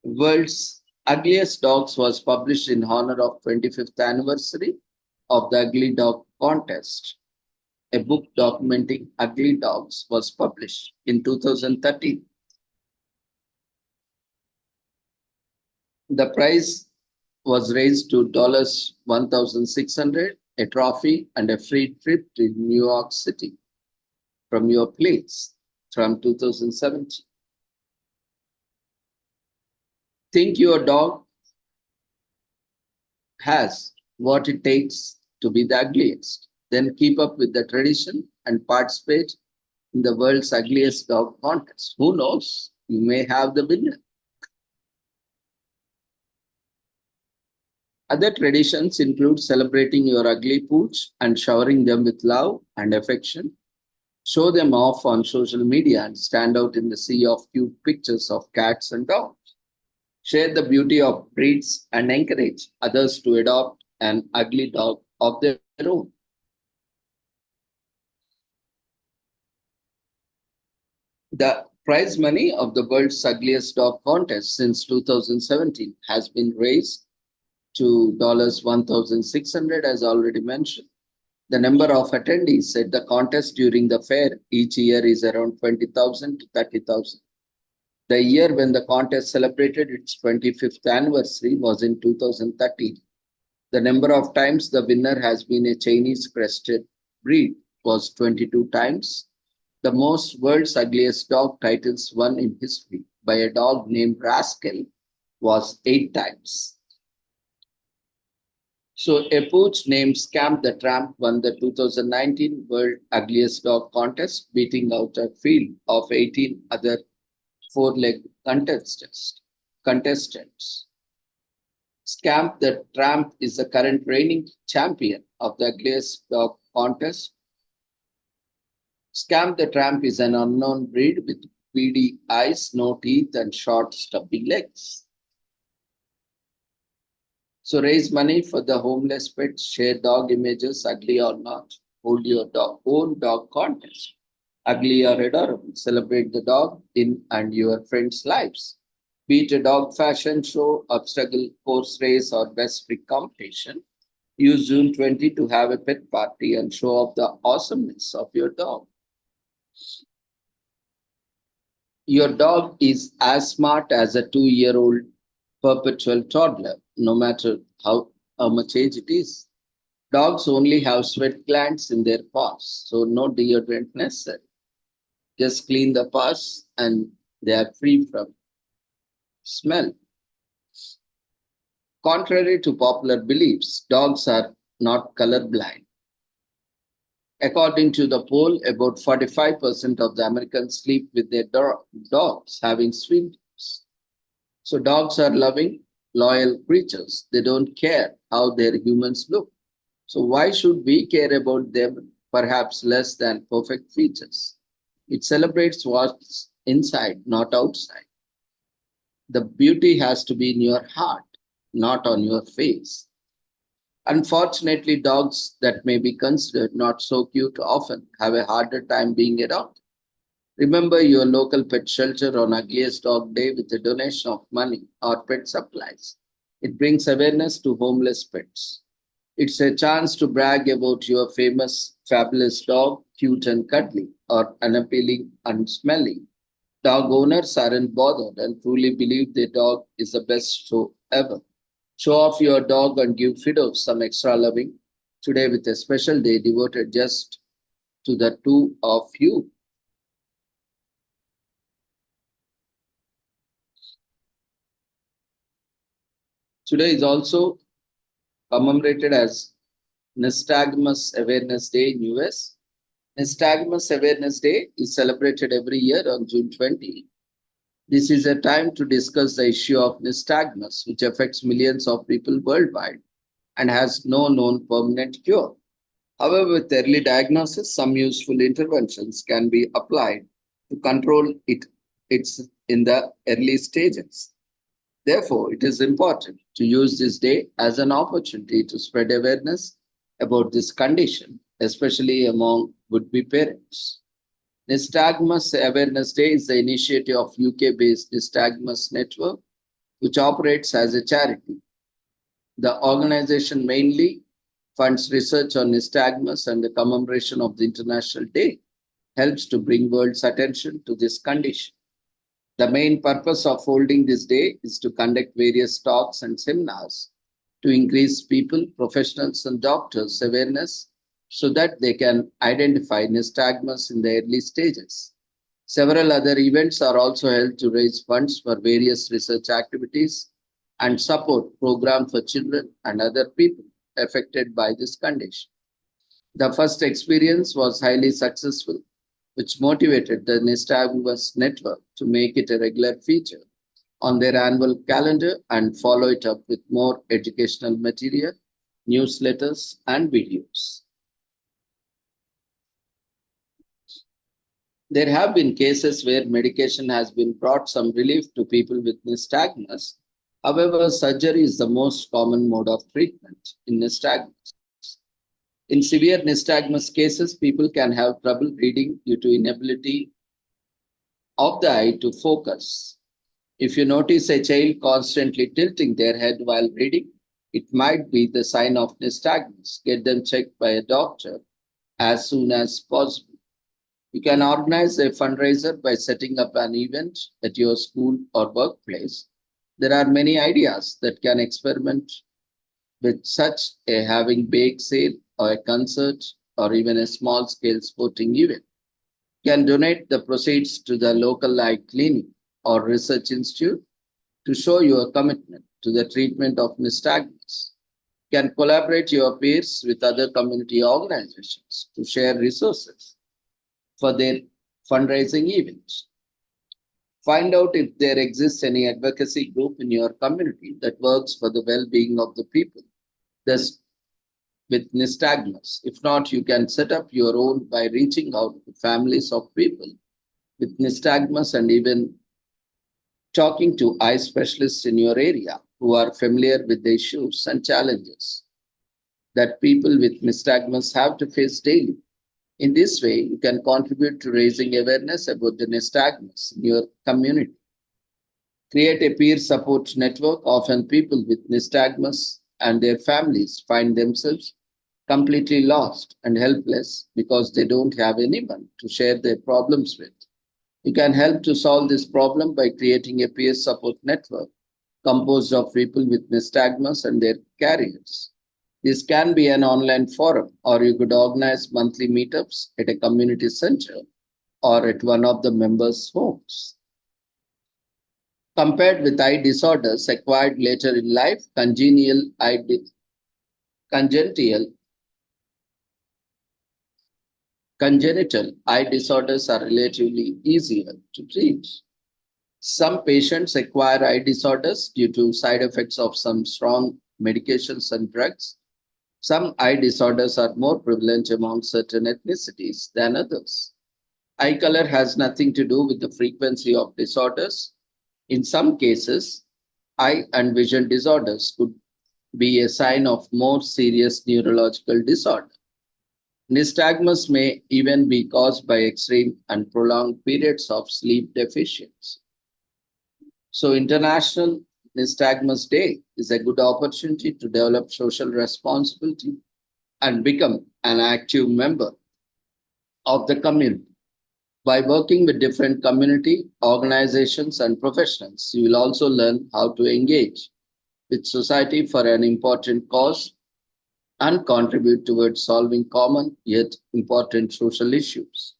World's Ugliest Dogs was published in honor of 25th anniversary of the Ugly Dog Contest. A book documenting ugly dogs was published in 2013. The prize was raised to $1,600, a trophy, and a free trip to New York City from your place from 2017. Think your dog has what it takes to be the ugliest. Then keep up with the tradition and participate in the world's ugliest dog contest. Who knows? You may have the winner. Other traditions include celebrating your ugly pooch and showering them with love and affection. Show them off on social media and stand out in the sea of cute pictures of cats and dogs. Share the beauty of breeds and encourage others to adopt an ugly dog of their own. The prize money of the world's ugliest dog contest since 2017 has been raised to $1,600, as already mentioned. The number of attendees at the contest during the fair each year is around 20,000 to 30,000. The year when the contest celebrated its 25th anniversary was in 2013, The number of times the winner has been a Chinese crested breed was 22 times. The most world's ugliest dog titles won in history by a dog named Rascal was 8 times. So a pooch named Scamp the Tramp won the 2019 World Ugliest Dog Contest, beating out a field of 18 other four-legged contestants. Scamp the Tramp is the current reigning champion of the Ugliest Dog Contest. Scamp the Tramp is an unknown breed with beady eyes, no teeth, and short, stubby legs. So raise money for the homeless pets, share dog images, ugly or not. Hold your own dog contest. Ugly or adorable, celebrate the dog in and your friends' lives. Be it a dog fashion show, obstacle course race, or best trick competition, use June 20 to have a pet party and show off the awesomeness of your dog. Your dog is as smart as a 2-year-old perpetual toddler, no matter how much age it is. Dogs only have sweat glands in their paws, so no deodorant necessary. Just clean the paws and they are free from smell. Contrary to popular beliefs, dogs are not colorblind. According to the poll, about 45% of the Americans sleep with their dogs having swim teams. So dogs are loving, loyal creatures. They don't care how their humans look. So why should we care about them perhaps less than perfect features? It celebrates what's inside, not outside. The beauty has to be in your heart, not on your face. Unfortunately, dogs that may be considered not so cute often have a harder time being adopted. Remember your local pet shelter on Ugliest Dog Day with a donation of money or pet supplies. It brings awareness to homeless pets. It's a chance to brag about your famous, fabulous dog, cute and cuddly, or unappealing and smelly. Dog owners aren't bothered and truly believe their dog is the best show ever. Show off your dog and give Fido some extra loving today with a special day devoted just to the two of you. Today is also commemorated as Nystagmus Awareness Day in US. Nystagmus Awareness Day is celebrated every year on June 20. This is a time to discuss the issue of nystagmus, which affects millions of people worldwide and has no known permanent cure. However, with early diagnosis, some useful interventions can be applied to control it's in the early stages. Therefore, it is important to use this day as an opportunity to spread awareness about this condition, especially among would-be parents. Nystagmus Awareness Day is the initiative of UK-based Nystagmus Network, which operates as a charity. The organization mainly funds research on nystagmus, and the commemoration of the International Day helps to bring world's attention to this condition. The main purpose of holding this day is to conduct various talks and seminars to increase people, professionals, and doctors' awareness so that they can identify nystagmus in the early stages. Several other events are also held to raise funds for various research activities and support programs for children and other people affected by this condition. The first experience was highly successful, which motivated the Nystagmus Network to make it a regular feature on their annual calendar and follow it up with more educational material, newsletters, and videos. There have been cases where medication has been brought some relief to people with nystagmus. However, surgery is the most common mode of treatment in nystagmus. In severe nystagmus cases, people can have trouble reading due to inability of the eye to focus. If you notice a child constantly tilting their head while reading, it might be the sign of nystagmus. Get them checked by a doctor as soon as possible. You can organize a fundraiser by setting up an event at your school or workplace. There are many ideas that can experiment with such a having bake sale or a concert or even a small scale sporting event. You can donate the proceeds to the local eye clinic or research institute to show your commitment to the treatment of nystagmus. You can collaborate your peers with other community organizations to share resources for their fundraising events. Find out if there exists any advocacy group in your community that works for the well-being of the people. Thus, with nystagmus. If not, you can set up your own by reaching out to families of people with nystagmus and even talking to eye specialists in your area who are familiar with the issues and challenges that people with nystagmus have to face daily. In this way, you can contribute to raising awareness about the nystagmus in your community. Create a peer support network. Often people with nystagmus and their families find themselves completely lost and helpless because they don't have anyone to share their problems with. You can help to solve this problem by creating a peer support network composed of people with nystagmus and their carriers. This can be an online forum, or you could organize monthly meetups at a community center or at one of the members' homes. Compared with eye disorders acquired later in life, congenital congenital eye disorders are relatively easier to treat. Some patients acquire eye disorders due to side effects of some strong medications and drugs. Some eye disorders are more prevalent among certain ethnicities than others. Eye color has nothing to do with the frequency of disorders. In some cases, eye and vision disorders could be a sign of more serious neurological disorder. Nystagmus may even be caused by extreme and prolonged periods of sleep deficiency. So, International Nystagmus Day is a good opportunity to develop social responsibility and become an active member of the community. By working with different community organizations and professionals, you will also learn how to engage with society for an important cause and contribute towards solving common yet important social issues.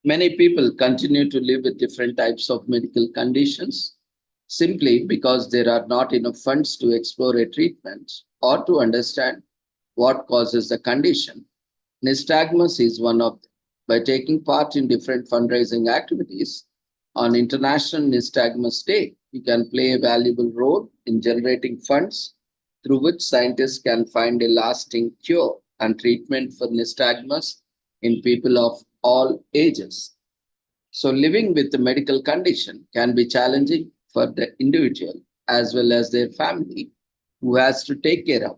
Many people continue to live with different types of medical conditions simply because there are not enough funds to explore a treatment or to understand what causes the condition. Nystagmus is one of them. By taking part in different fundraising activities on International Nystagmus Day, you can play a valuable role in generating funds through which scientists can find a lasting cure and treatment for nystagmus in people of all ages. So, living with the medical condition can be challenging for the individual as well as their family who has to take care of.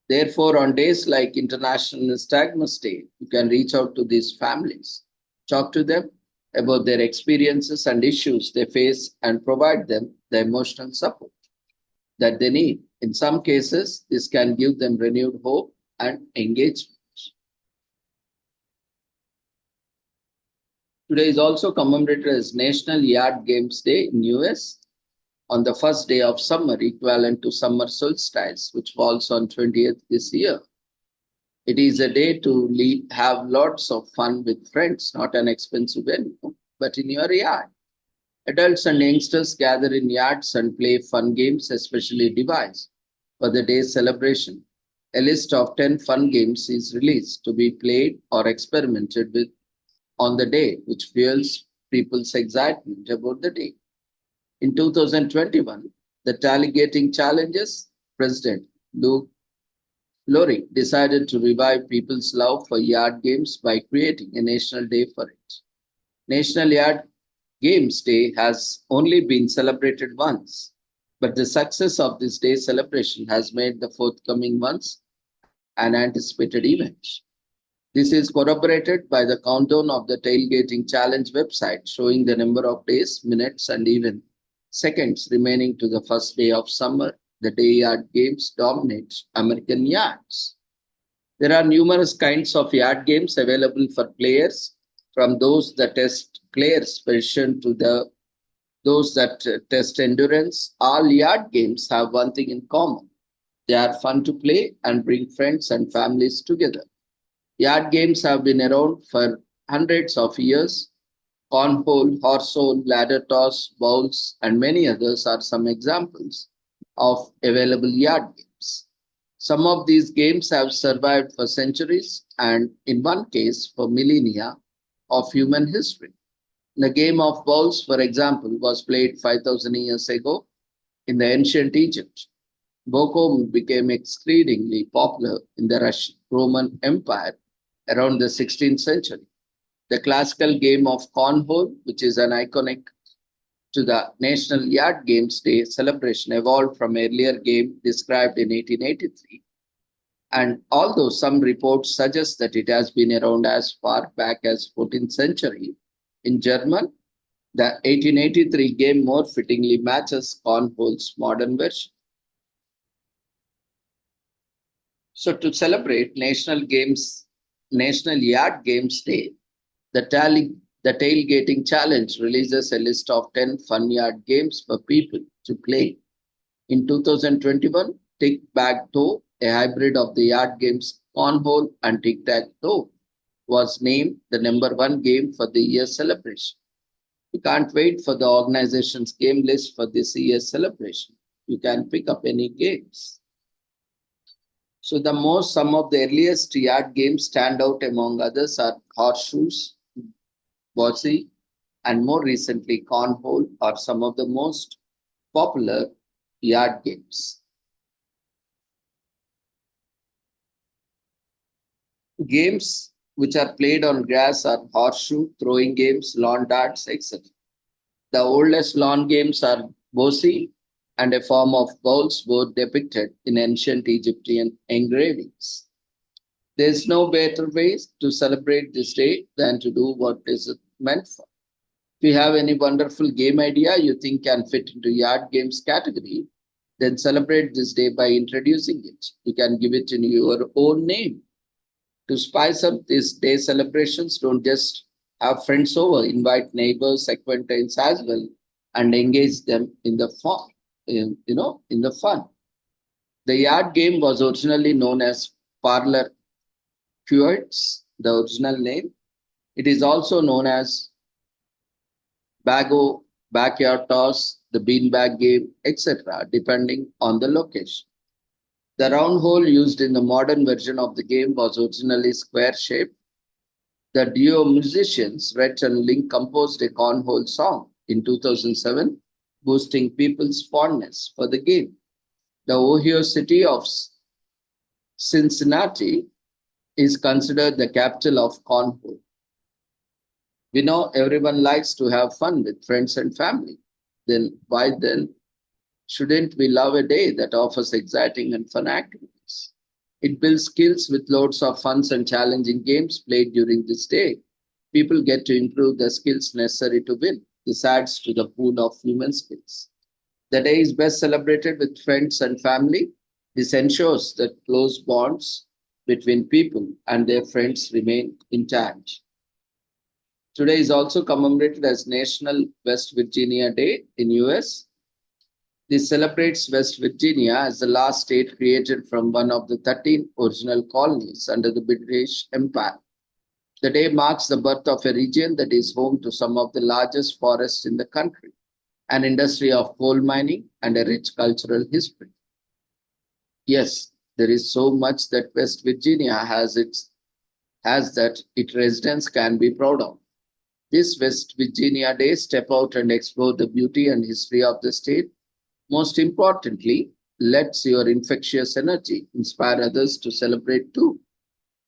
Therefore, on days like International Nystagmus Day, you can reach out to these families, talk to them about their experiences and issues they face, and provide them the emotional support that they need. In some cases, this can give them renewed hope and engagement. Today is also commemorated as National Yard Games Day in US on the first day of summer, equivalent to summer solstice, which falls on 20th this year. It is a day to have lots of fun with friends, not an expensive venue, but in your yard. Adults and youngsters gather in yards and play fun games, especially devised for the day's celebration. A list of 10 fun games is released to be played or experimented with on the day, which fuels people's excitement about the day. In 2021, the Tailgating Challenges President Luke Lowry decided to revive people's love for yard games by creating a national day for it. National Yard Games Day has only been celebrated once, but the success of this day celebration has made the forthcoming months an anticipated event. This is corroborated by the countdown of the Tailgating Challenge website, showing the number of days, minutes, and even seconds remaining to the first day of summer. The day yard games dominate American yards. There are numerous kinds of yard games available for players, from those that test players' precision to the those that test endurance. All yard games have one thing in common. They are fun to play and bring friends and families together. Yard games have been around for hundreds of years. Cornhole, horsehole, ladder toss, bowls, and many others are some examples of available yard games. Some of these games have survived for centuries and, in one case, for millennia of human history. The game of bowls, for example, was played 5,000 years ago in the ancient Egypt. Boko became exceedingly popular in the Russian Roman Empire around the 16th century. The classical game of cornhole, which is an iconic to the National Yard Games Day celebration, evolved from earlier game described in 1883. And although some reports suggest that it has been around as far back as 14th century, in German, the 1883 game more fittingly matches cornhole's modern version. So to celebrate National Yard Games Day, the Tailgating Challenge releases a list of 10 fun yard games for people to play. In 2021, Tic Tac Toe, a hybrid of the yard games Cornhole and Tic Tac Toe, was named the #1 game for the year's celebration. You can't wait for the organization's game list for this year's celebration. You can pick up any games. So some of the earliest yard games stand out among others are horseshoes, bossy, and more recently cornhole are some of the most popular yard games. Games which are played on grass are horseshoe, throwing games, lawn darts, etc. The oldest lawn games are bossy and a form of bowls both depicted in ancient Egyptian engravings. There is no better way to celebrate this day than to do what is meant for. If you have any wonderful game idea you think can fit into yard games category, then celebrate this day by introducing it. You can give it in your own name. To spice up this day celebrations, don't just have friends over, invite neighbors, acquaintances as well, and engage them in the fun. In the fun. The yard game was originally known as parlor quoits, the original name. It is also known as bago, backyard toss, the beanbag game, etc., depending on the location. The round hole used in the modern version of the game was originally square shaped. The duo musicians Rhett and Link composed a cornhole song in 2007, boosting people's fondness for the game. The Ohio city of Cincinnati is considered the capital of cornhole. We know everyone likes to have fun with friends and family. Then why then shouldn't we love a day that offers exciting and fun activities? It builds skills with loads of fun and challenging games played during this day. People get to improve the skills necessary to win. This adds to the pool of human skills. The day is best celebrated with friends and family. This ensures that close bonds between people and their friends remain intact. Today is also commemorated as National West Virginia Day in US. This celebrates West Virginia as the last state created from one of the 13 original colonies under the British Empire. The day marks the birth of a region that is home to some of the largest forests in the country, an industry of coal mining, and a rich cultural history. Yes, there is so much that West Virginia has that its residents can be proud of. This West Virginia Day step out and explore the beauty and history of the state. Most importantly, let your infectious energy inspire others to celebrate too.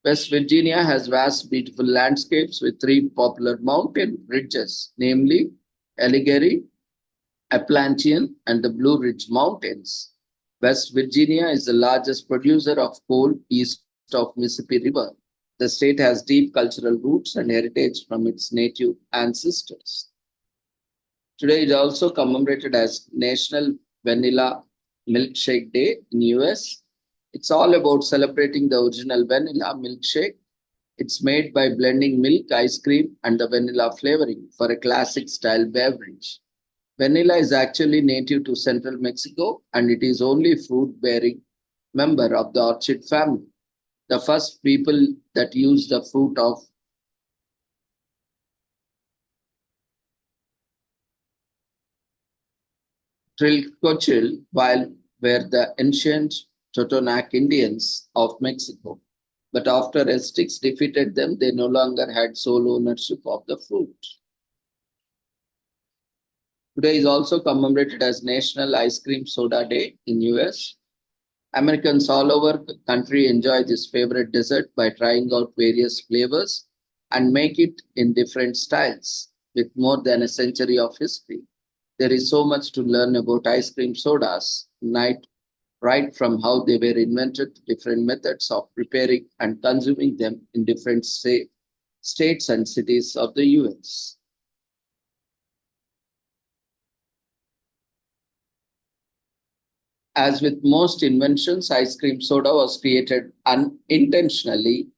West Virginia has vast, beautiful landscapes with three popular mountain ridges, namely Allegheny, Appalachian, and the Blue Ridge Mountains. West Virginia is the largest producer of coal east of Mississippi River. The state has deep cultural roots and heritage from its native ancestors. Today is also commemorated as National Vanilla Milkshake Day in US. It's all about celebrating the original vanilla milkshake. It's made by blending milk, ice cream, and the vanilla flavoring for a classic style beverage. Vanilla is actually native to central Mexico and it is only fruit bearing member of the orchid family. The first people that used the fruit of Trilcochil while were the ancient Totonac Indians of Mexico. But after Aztecs defeated them, they no longer had sole ownership of the fruit. Today is also commemorated as National Ice Cream Soda Day in US. Americans all over the country enjoy this favorite dessert by trying out various flavors and make it in different styles. With more than a century of history, there is so much to learn about ice cream sodas, right from how they were invented to different methods of preparing and consuming them in different states and cities of the US. As with most inventions, ice cream soda was created unintentionally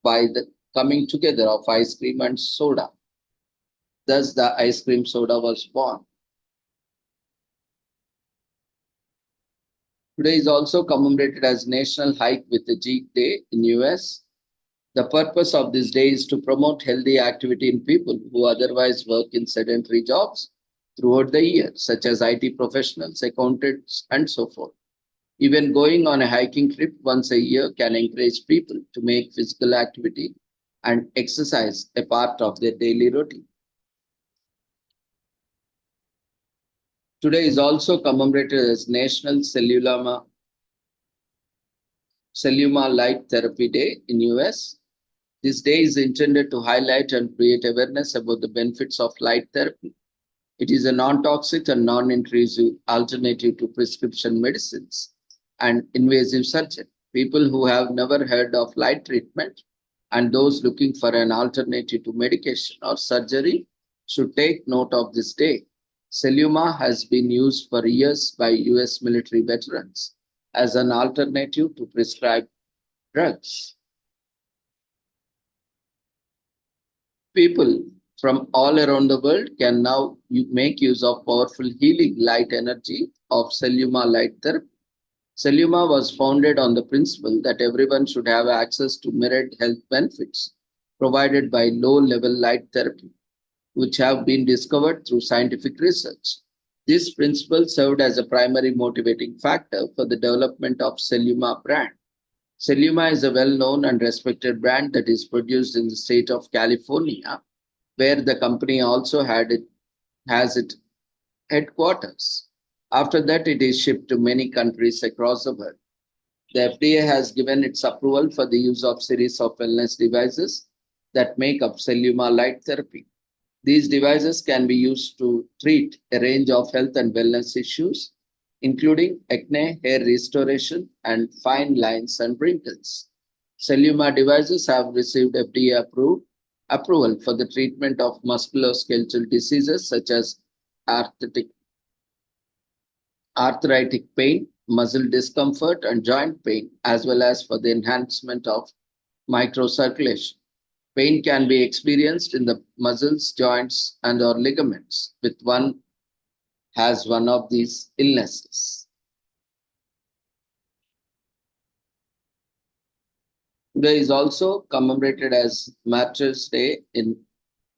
by the coming together of ice cream and soda. Thus, the ice cream soda was born. Today is also commemorated as National Hike with a Jeep Day in US. The purpose of this day is to promote healthy activity in people who otherwise work in sedentary jobs throughout the year, such as IT professionals, accountants, and so forth. Even going on a hiking trip once a year can encourage people to make physical activity and exercise a part of their daily routine. Today is also commemorated as National Celluma Light Therapy Day in US. This day is intended to highlight and create awareness about the benefits of light therapy. It is a non-toxic and non-intrusive alternative to prescription medicines and invasive surgery. People who have never heard of light treatment and those looking for an alternative to medication or surgery should take note of this day. Celluma has been used for years by US military veterans as an alternative to prescribed drugs. People from all around the world can now make use of powerful healing light energy of Celluma light therapy. Celluma was founded on the principle that everyone should have access to myriad health benefits provided by low-level light therapy, which have been discovered through scientific research. This principle served as a primary motivating factor for the development of Celluma brand. Celluma is a well-known and respected brand that is produced in the state of California, where the company also has its headquarters. After that, it is shipped to many countries across the world. The FDA has given its approval for the use of series of wellness devices that make up Celluma light therapy. These devices can be used to treat a range of health and wellness issues, including acne, hair restoration, and fine lines and wrinkles. Celluma devices have received FDA approval for the treatment of musculoskeletal diseases such as arthritic pain, muscle discomfort, and joint pain, as well as for the enhancement of microcirculation. Pain can be experienced in the muscles, joints, and or ligaments with one has one of these illnesses. Today is also commemorated as Martyrs' Day in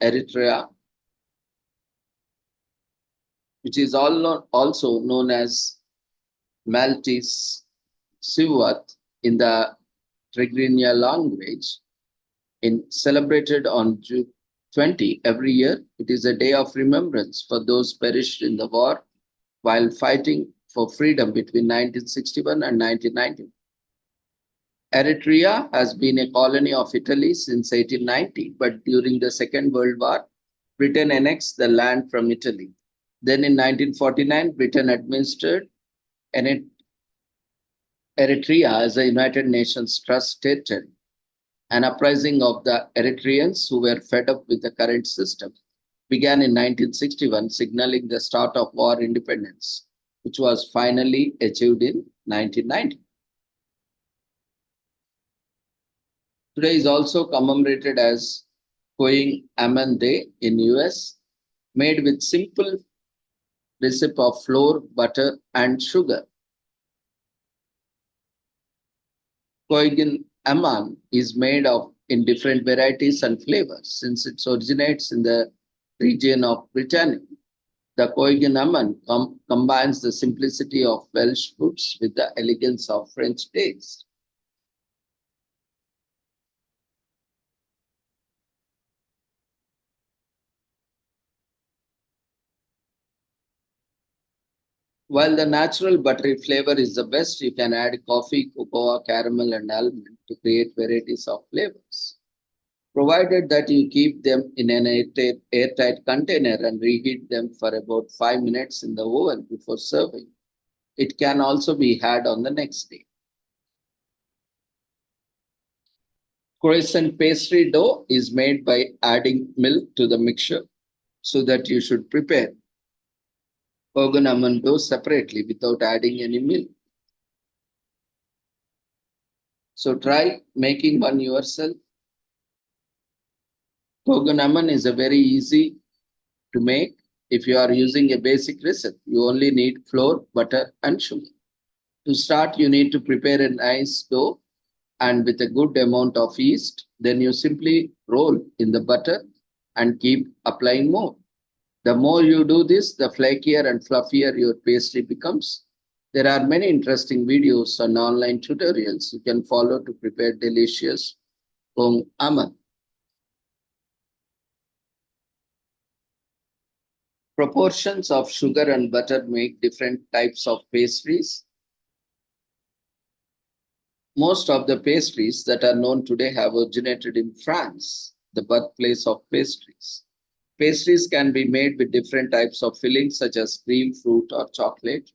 Eritrea, which is also known as Maltese Siwat in the Tigrinya language. Celebrated on June 20 every year, it is a day of remembrance for those perished in the war while fighting for freedom between 1961 and 1990. Eritrea has been a colony of Italy since 1890, but during the Second World War, Britain annexed the land from Italy. Then in 1949, Britain administered Eritrea as a United Nations Trust territory. An uprising of the Eritreans who were fed up with the current system began in 1961, signaling the start of war independence, which was finally achieved in 1990. Today is also commemorated as Going Aman Day in US, made with simple recipe of flour, butter, and sugar. Koigan Amman is made of in different varieties and flavors since it originates in the region of Britannia. The Koigan Amman combines the simplicity of Welsh foods with the elegance of French taste. While the natural buttery flavor is the best, you can add coffee, cocoa, caramel, and almond to create varieties of flavors. Provided that you keep them in an airtight container and reheat them for about 5 minutes in the oven before serving. It can also be had on the next day. Croissant pastry dough is made by adding milk to the mixture so that you should prepare Kogan almond dough separately without adding any milk. So try making one yourself. Kogan almond is a very easy to make. If you are using a basic recipe, you only need flour, butter, and sugar. To start, you need to prepare a nice dough and with a good amount of yeast. Then you simply roll in the butter and keep applying more. The more you do this, the flakier and fluffier your pastry becomes. There are many interesting videos and online tutorials you can follow to prepare delicious Kong Aman. Proportions of sugar and butter make different types of pastries. Most of the pastries that are known today have originated in France, the birthplace of pastries. Pastries can be made with different types of fillings such as cream, fruit, or chocolate.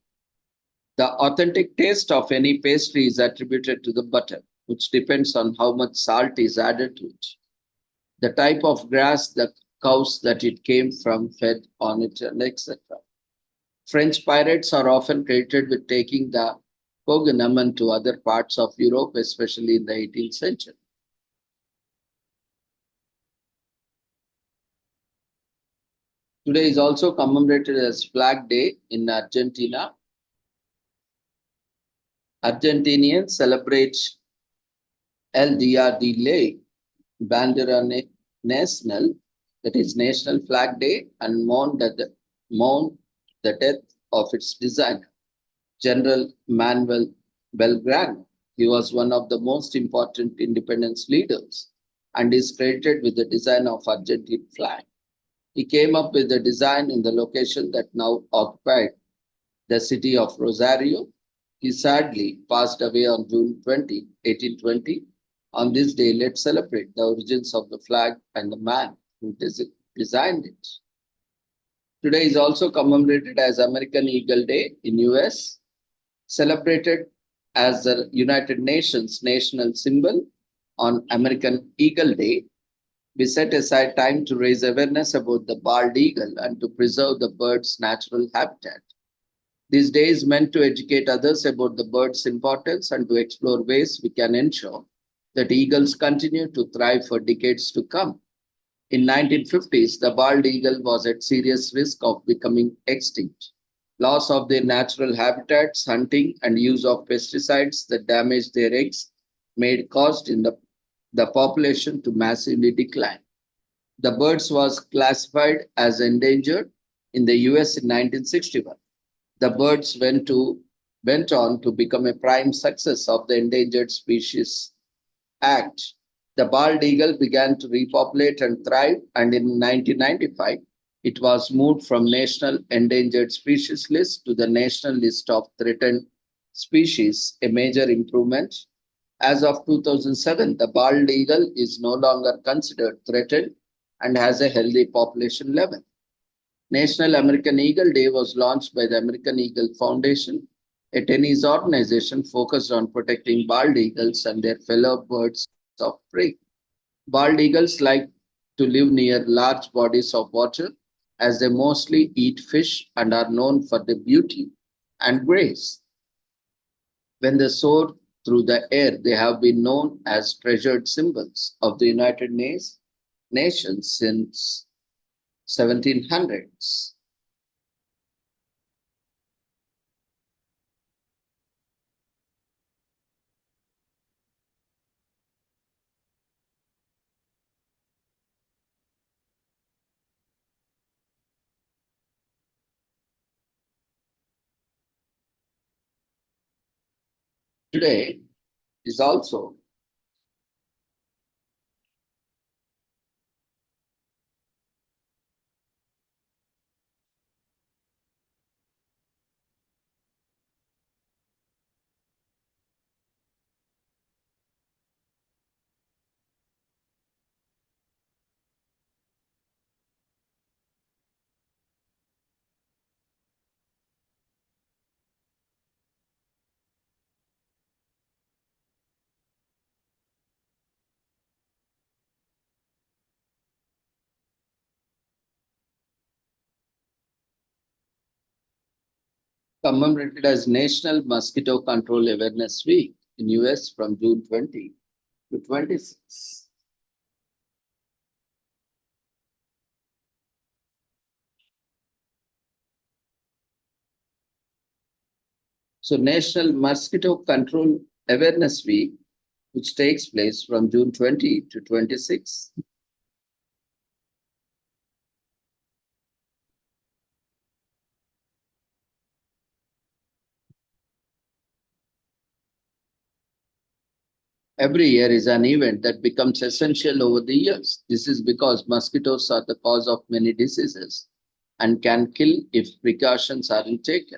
The authentic taste of any pastry is attributed to the butter, which depends on how much salt is added to it, the type of grass the cows that it came from fed on it, and etc. French pirates are often credited with taking the Kogan almond to other parts of Europe, especially in the 18th century. Today is also commemorated as Flag Day in Argentina. Argentinians celebrate El Día de la Bandera Nacional, that is National Flag Day, and mourn the death of its designer, General Manuel Belgrano. He was one of the most important independence leaders and is credited with the design of Argentine flag. He came up with the design in the location that now occupied the city of Rosario. He sadly passed away on June 20, 1820. On this day, let's celebrate the origins of the flag and the man who designed it. Today is also commemorated as American Eagle Day in US, celebrated as the United Nations national symbol on American Eagle Day. We set aside time to raise awareness about the bald eagle and to preserve the bird's natural habitat. This day is meant to educate others about the bird's importance and to explore ways we can ensure that eagles continue to thrive for decades to come. In 1950s, the bald eagle was at serious risk of becoming extinct. Loss of their natural habitats, hunting, and use of pesticides that damaged their eggs made cost in the population to massively decline. The birds was classified as endangered in the US in 1961. The birds went on to become a prime success of the Endangered Species Act. The bald eagle began to repopulate and thrive, and in 1995, it was moved from National Endangered Species List to the National List of Threatened Species, a major improvement. As of 2007, the bald eagle is no longer considered threatened and has a healthy population level. National American Eagle Day was launched by the American Eagle Foundation, a tennis organization focused on protecting bald eagles and their fellow birds of prey. Bald eagles like to live near large bodies of water as they mostly eat fish and are known for their beauty and grace. When they soar through the air, they have been known as treasured symbols of the United Nations since 1700s. Today is also commemorated as National Mosquito Control Awareness Week in US from June 20 to 26. So National Mosquito Control Awareness Week, which takes place from June 20 to 26. Every year is an event that becomes essential over the years. This is because mosquitoes are the cause of many diseases and can kill if precautions aren't taken.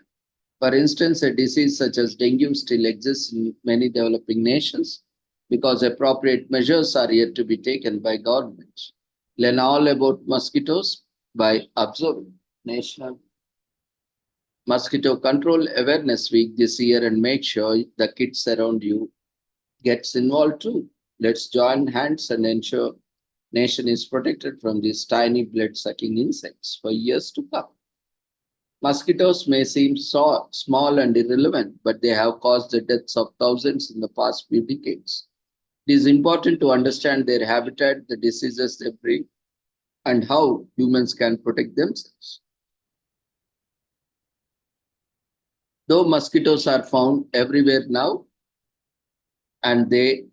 For instance, a disease such as dengue still exists in many developing nations because appropriate measures are yet to be taken by governments. Learn all about mosquitoes by observing National Mosquito Control Awareness Week this year and make sure the kids around you gets involved too. Let's join hands and ensure nation is protected from these tiny blood-sucking insects for years to come. Mosquitoes may seem so small and irrelevant, but they have caused the deaths of thousands in the past few decades. It is important to understand their habitat, the diseases they bring, and how humans can protect themselves. Though mosquitoes are found everywhere now, and they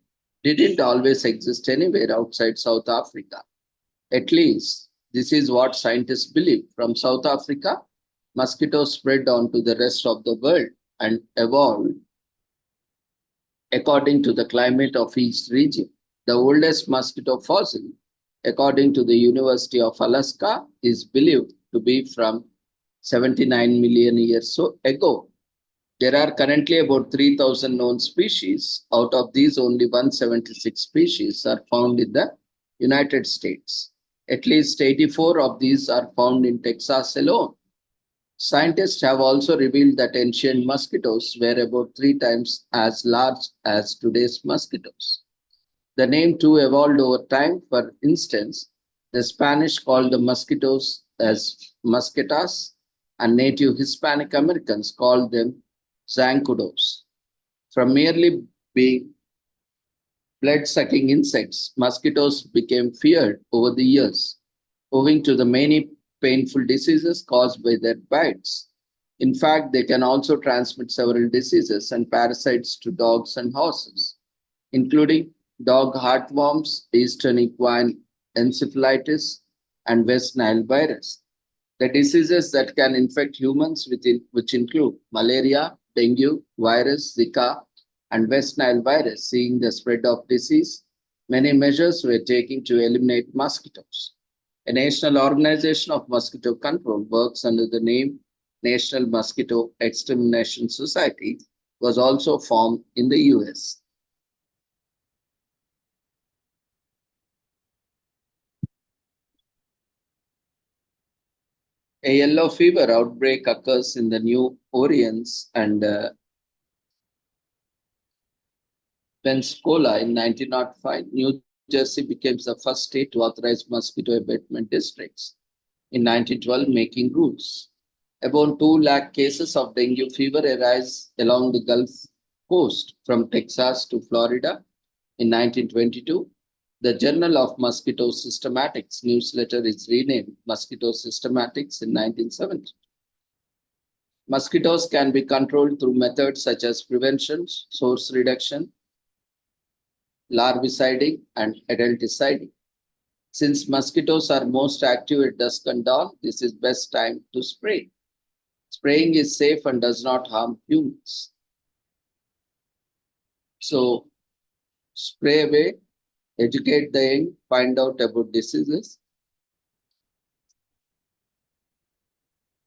didn't always exist anywhere outside South Africa. At least, this is what scientists believe. From South Africa, mosquitoes spread on to the rest of the world and evolved according to the climate of each region. The oldest mosquito fossil, according to the University of Alaska, is believed to be from 79 million years ago. There are currently about 3,000 known species. Out of these, only 176 species are found in the United States. At least 84 of these are found in Texas alone. Scientists have also revealed that ancient mosquitoes were about 3 times as large as today's mosquitoes. The name too evolved over time. For instance, the Spanish called the mosquitoes as mosquetas, and native Hispanic Americans called them zancudos. From merely being blood-sucking insects, mosquitoes became feared over the years, owing to the many painful diseases caused by their bites. In fact, they can also transmit several diseases and parasites to dogs and horses, including dog heartworms, Eastern equine encephalitis, and West Nile virus. The diseases that can infect humans, which include malaria, dengue, virus, Zika, and West Nile virus. Seeing the spread of disease, many measures were taken to eliminate mosquitoes. A national organization of mosquito control works under the name National Mosquito Extermination Society, was also formed in the US. A yellow fever outbreak occurs in the New Orleans and Pensacola in 1905. New Jersey became the first state to authorize mosquito abatement districts in 1912, making rules. About 2 lakh cases of dengue fever arise along the Gulf Coast from Texas to Florida in 1922. The Journal of Mosquito Systematics newsletter is renamed Mosquito Systematics in 1970. Mosquitoes can be controlled through methods such as prevention, source reduction, larviciding, and adulticiding. Since mosquitoes are most active at dusk and dawn, this is best time to spray. Spraying is safe and does not harm humans. So spray away, educate the young, find out about diseases.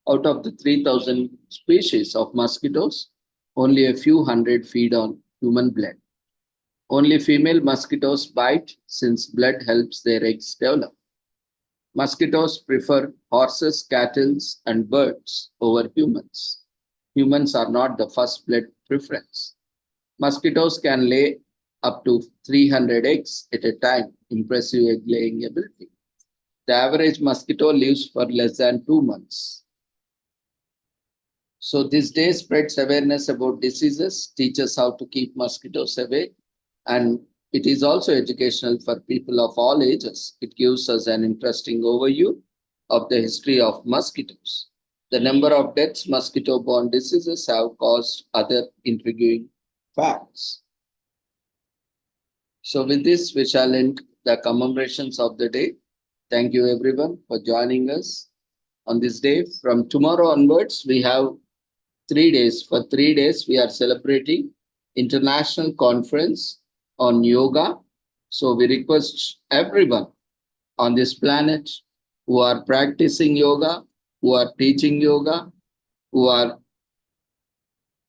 Out of the 3,000 species of mosquitoes, only a few hundred feed on human blood. Only female mosquitoes bite since blood helps their eggs develop. Mosquitoes prefer horses, cattle, and birds over humans. Humans are not the first blood preference. Mosquitoes can lay up to 300 eggs at a time, impressive egg laying ability. The average mosquito lives for less than 2 months. So this day spreads awareness about diseases, teaches how to keep mosquitoes away, and it is also educational for people of all ages. It gives us an interesting overview of the history of mosquitoes. The number of deaths mosquito-borne diseases have caused other intriguing facts. So with this, we shall end the commemorations of the day. Thank you everyone for joining us on this day. From tomorrow onwards, we have 3 days. For 3 days, we are celebrating International Conference on Yoga. So we request everyone on this planet who are practicing yoga, who are teaching yoga, who are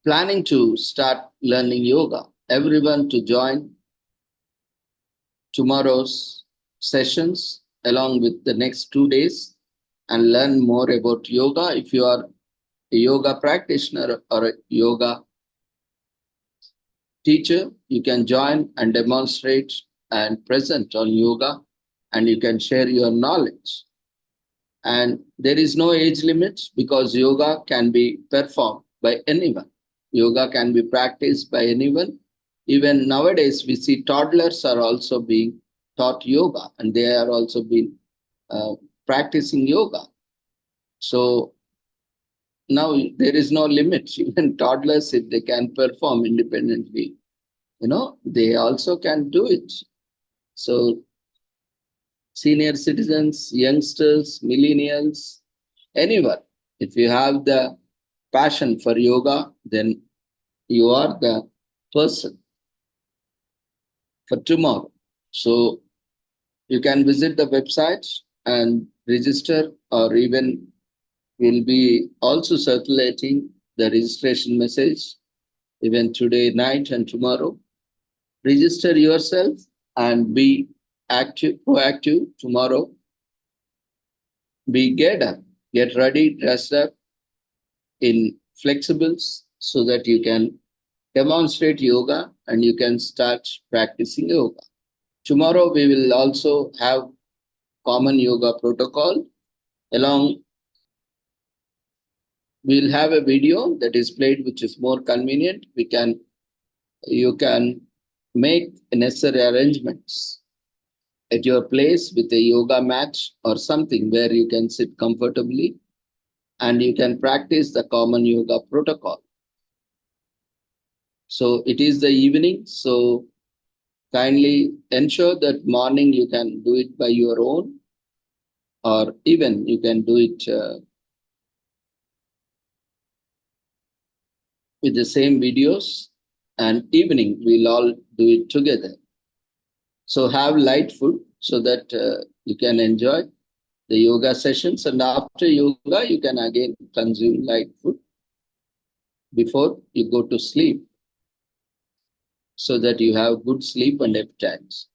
planning to start learning yoga, everyone to join tomorrow's sessions along with the next 2 days and learn more about yoga. If you are a yoga practitioner or a yoga teacher, you can join and demonstrate and present on yoga, and you can share your knowledge. And there is no age limit because yoga can be performed by anyone. Yoga can be practiced by anyone. Even nowadays, we see toddlers are also being taught yoga, and they are also being practicing yoga. So now there is no limit. Even toddlers, if they can perform independently, they also can do it. So senior citizens, youngsters, millennials, anyone, if you have the passion for yoga, then you are the person for tomorrow. So you can visit the website and register, or even we'll be also circulating the registration message even today night and tomorrow. Register yourself and be active, proactive tomorrow. Be get up, get ready, dress up in flexibles so that you can demonstrate yoga and you can start practicing yoga. Tomorrow we will also have common yoga protocol. Along, we'll have a video that is played which is more convenient. You can make necessary arrangements at your place with a yoga mat or something where you can sit comfortably and you can practice the common yoga protocol. So it is the evening, so kindly ensure that morning you can do it by your own, or even you can do it with the same videos, and evening we'll all do it together. So have light food so that you can enjoy the yoga sessions, and after yoga you can again consume light food before you go to sleep so that you have good sleep and appetites.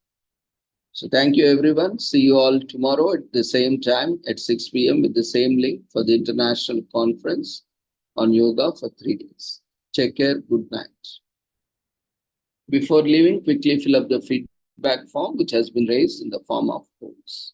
So thank you everyone. See you all tomorrow at the same time at 6 p.m. with the same link for the international conference on yoga for 3 days. Take care. Good night. Before leaving, quickly fill up the feedback form which has been raised in the form of polls.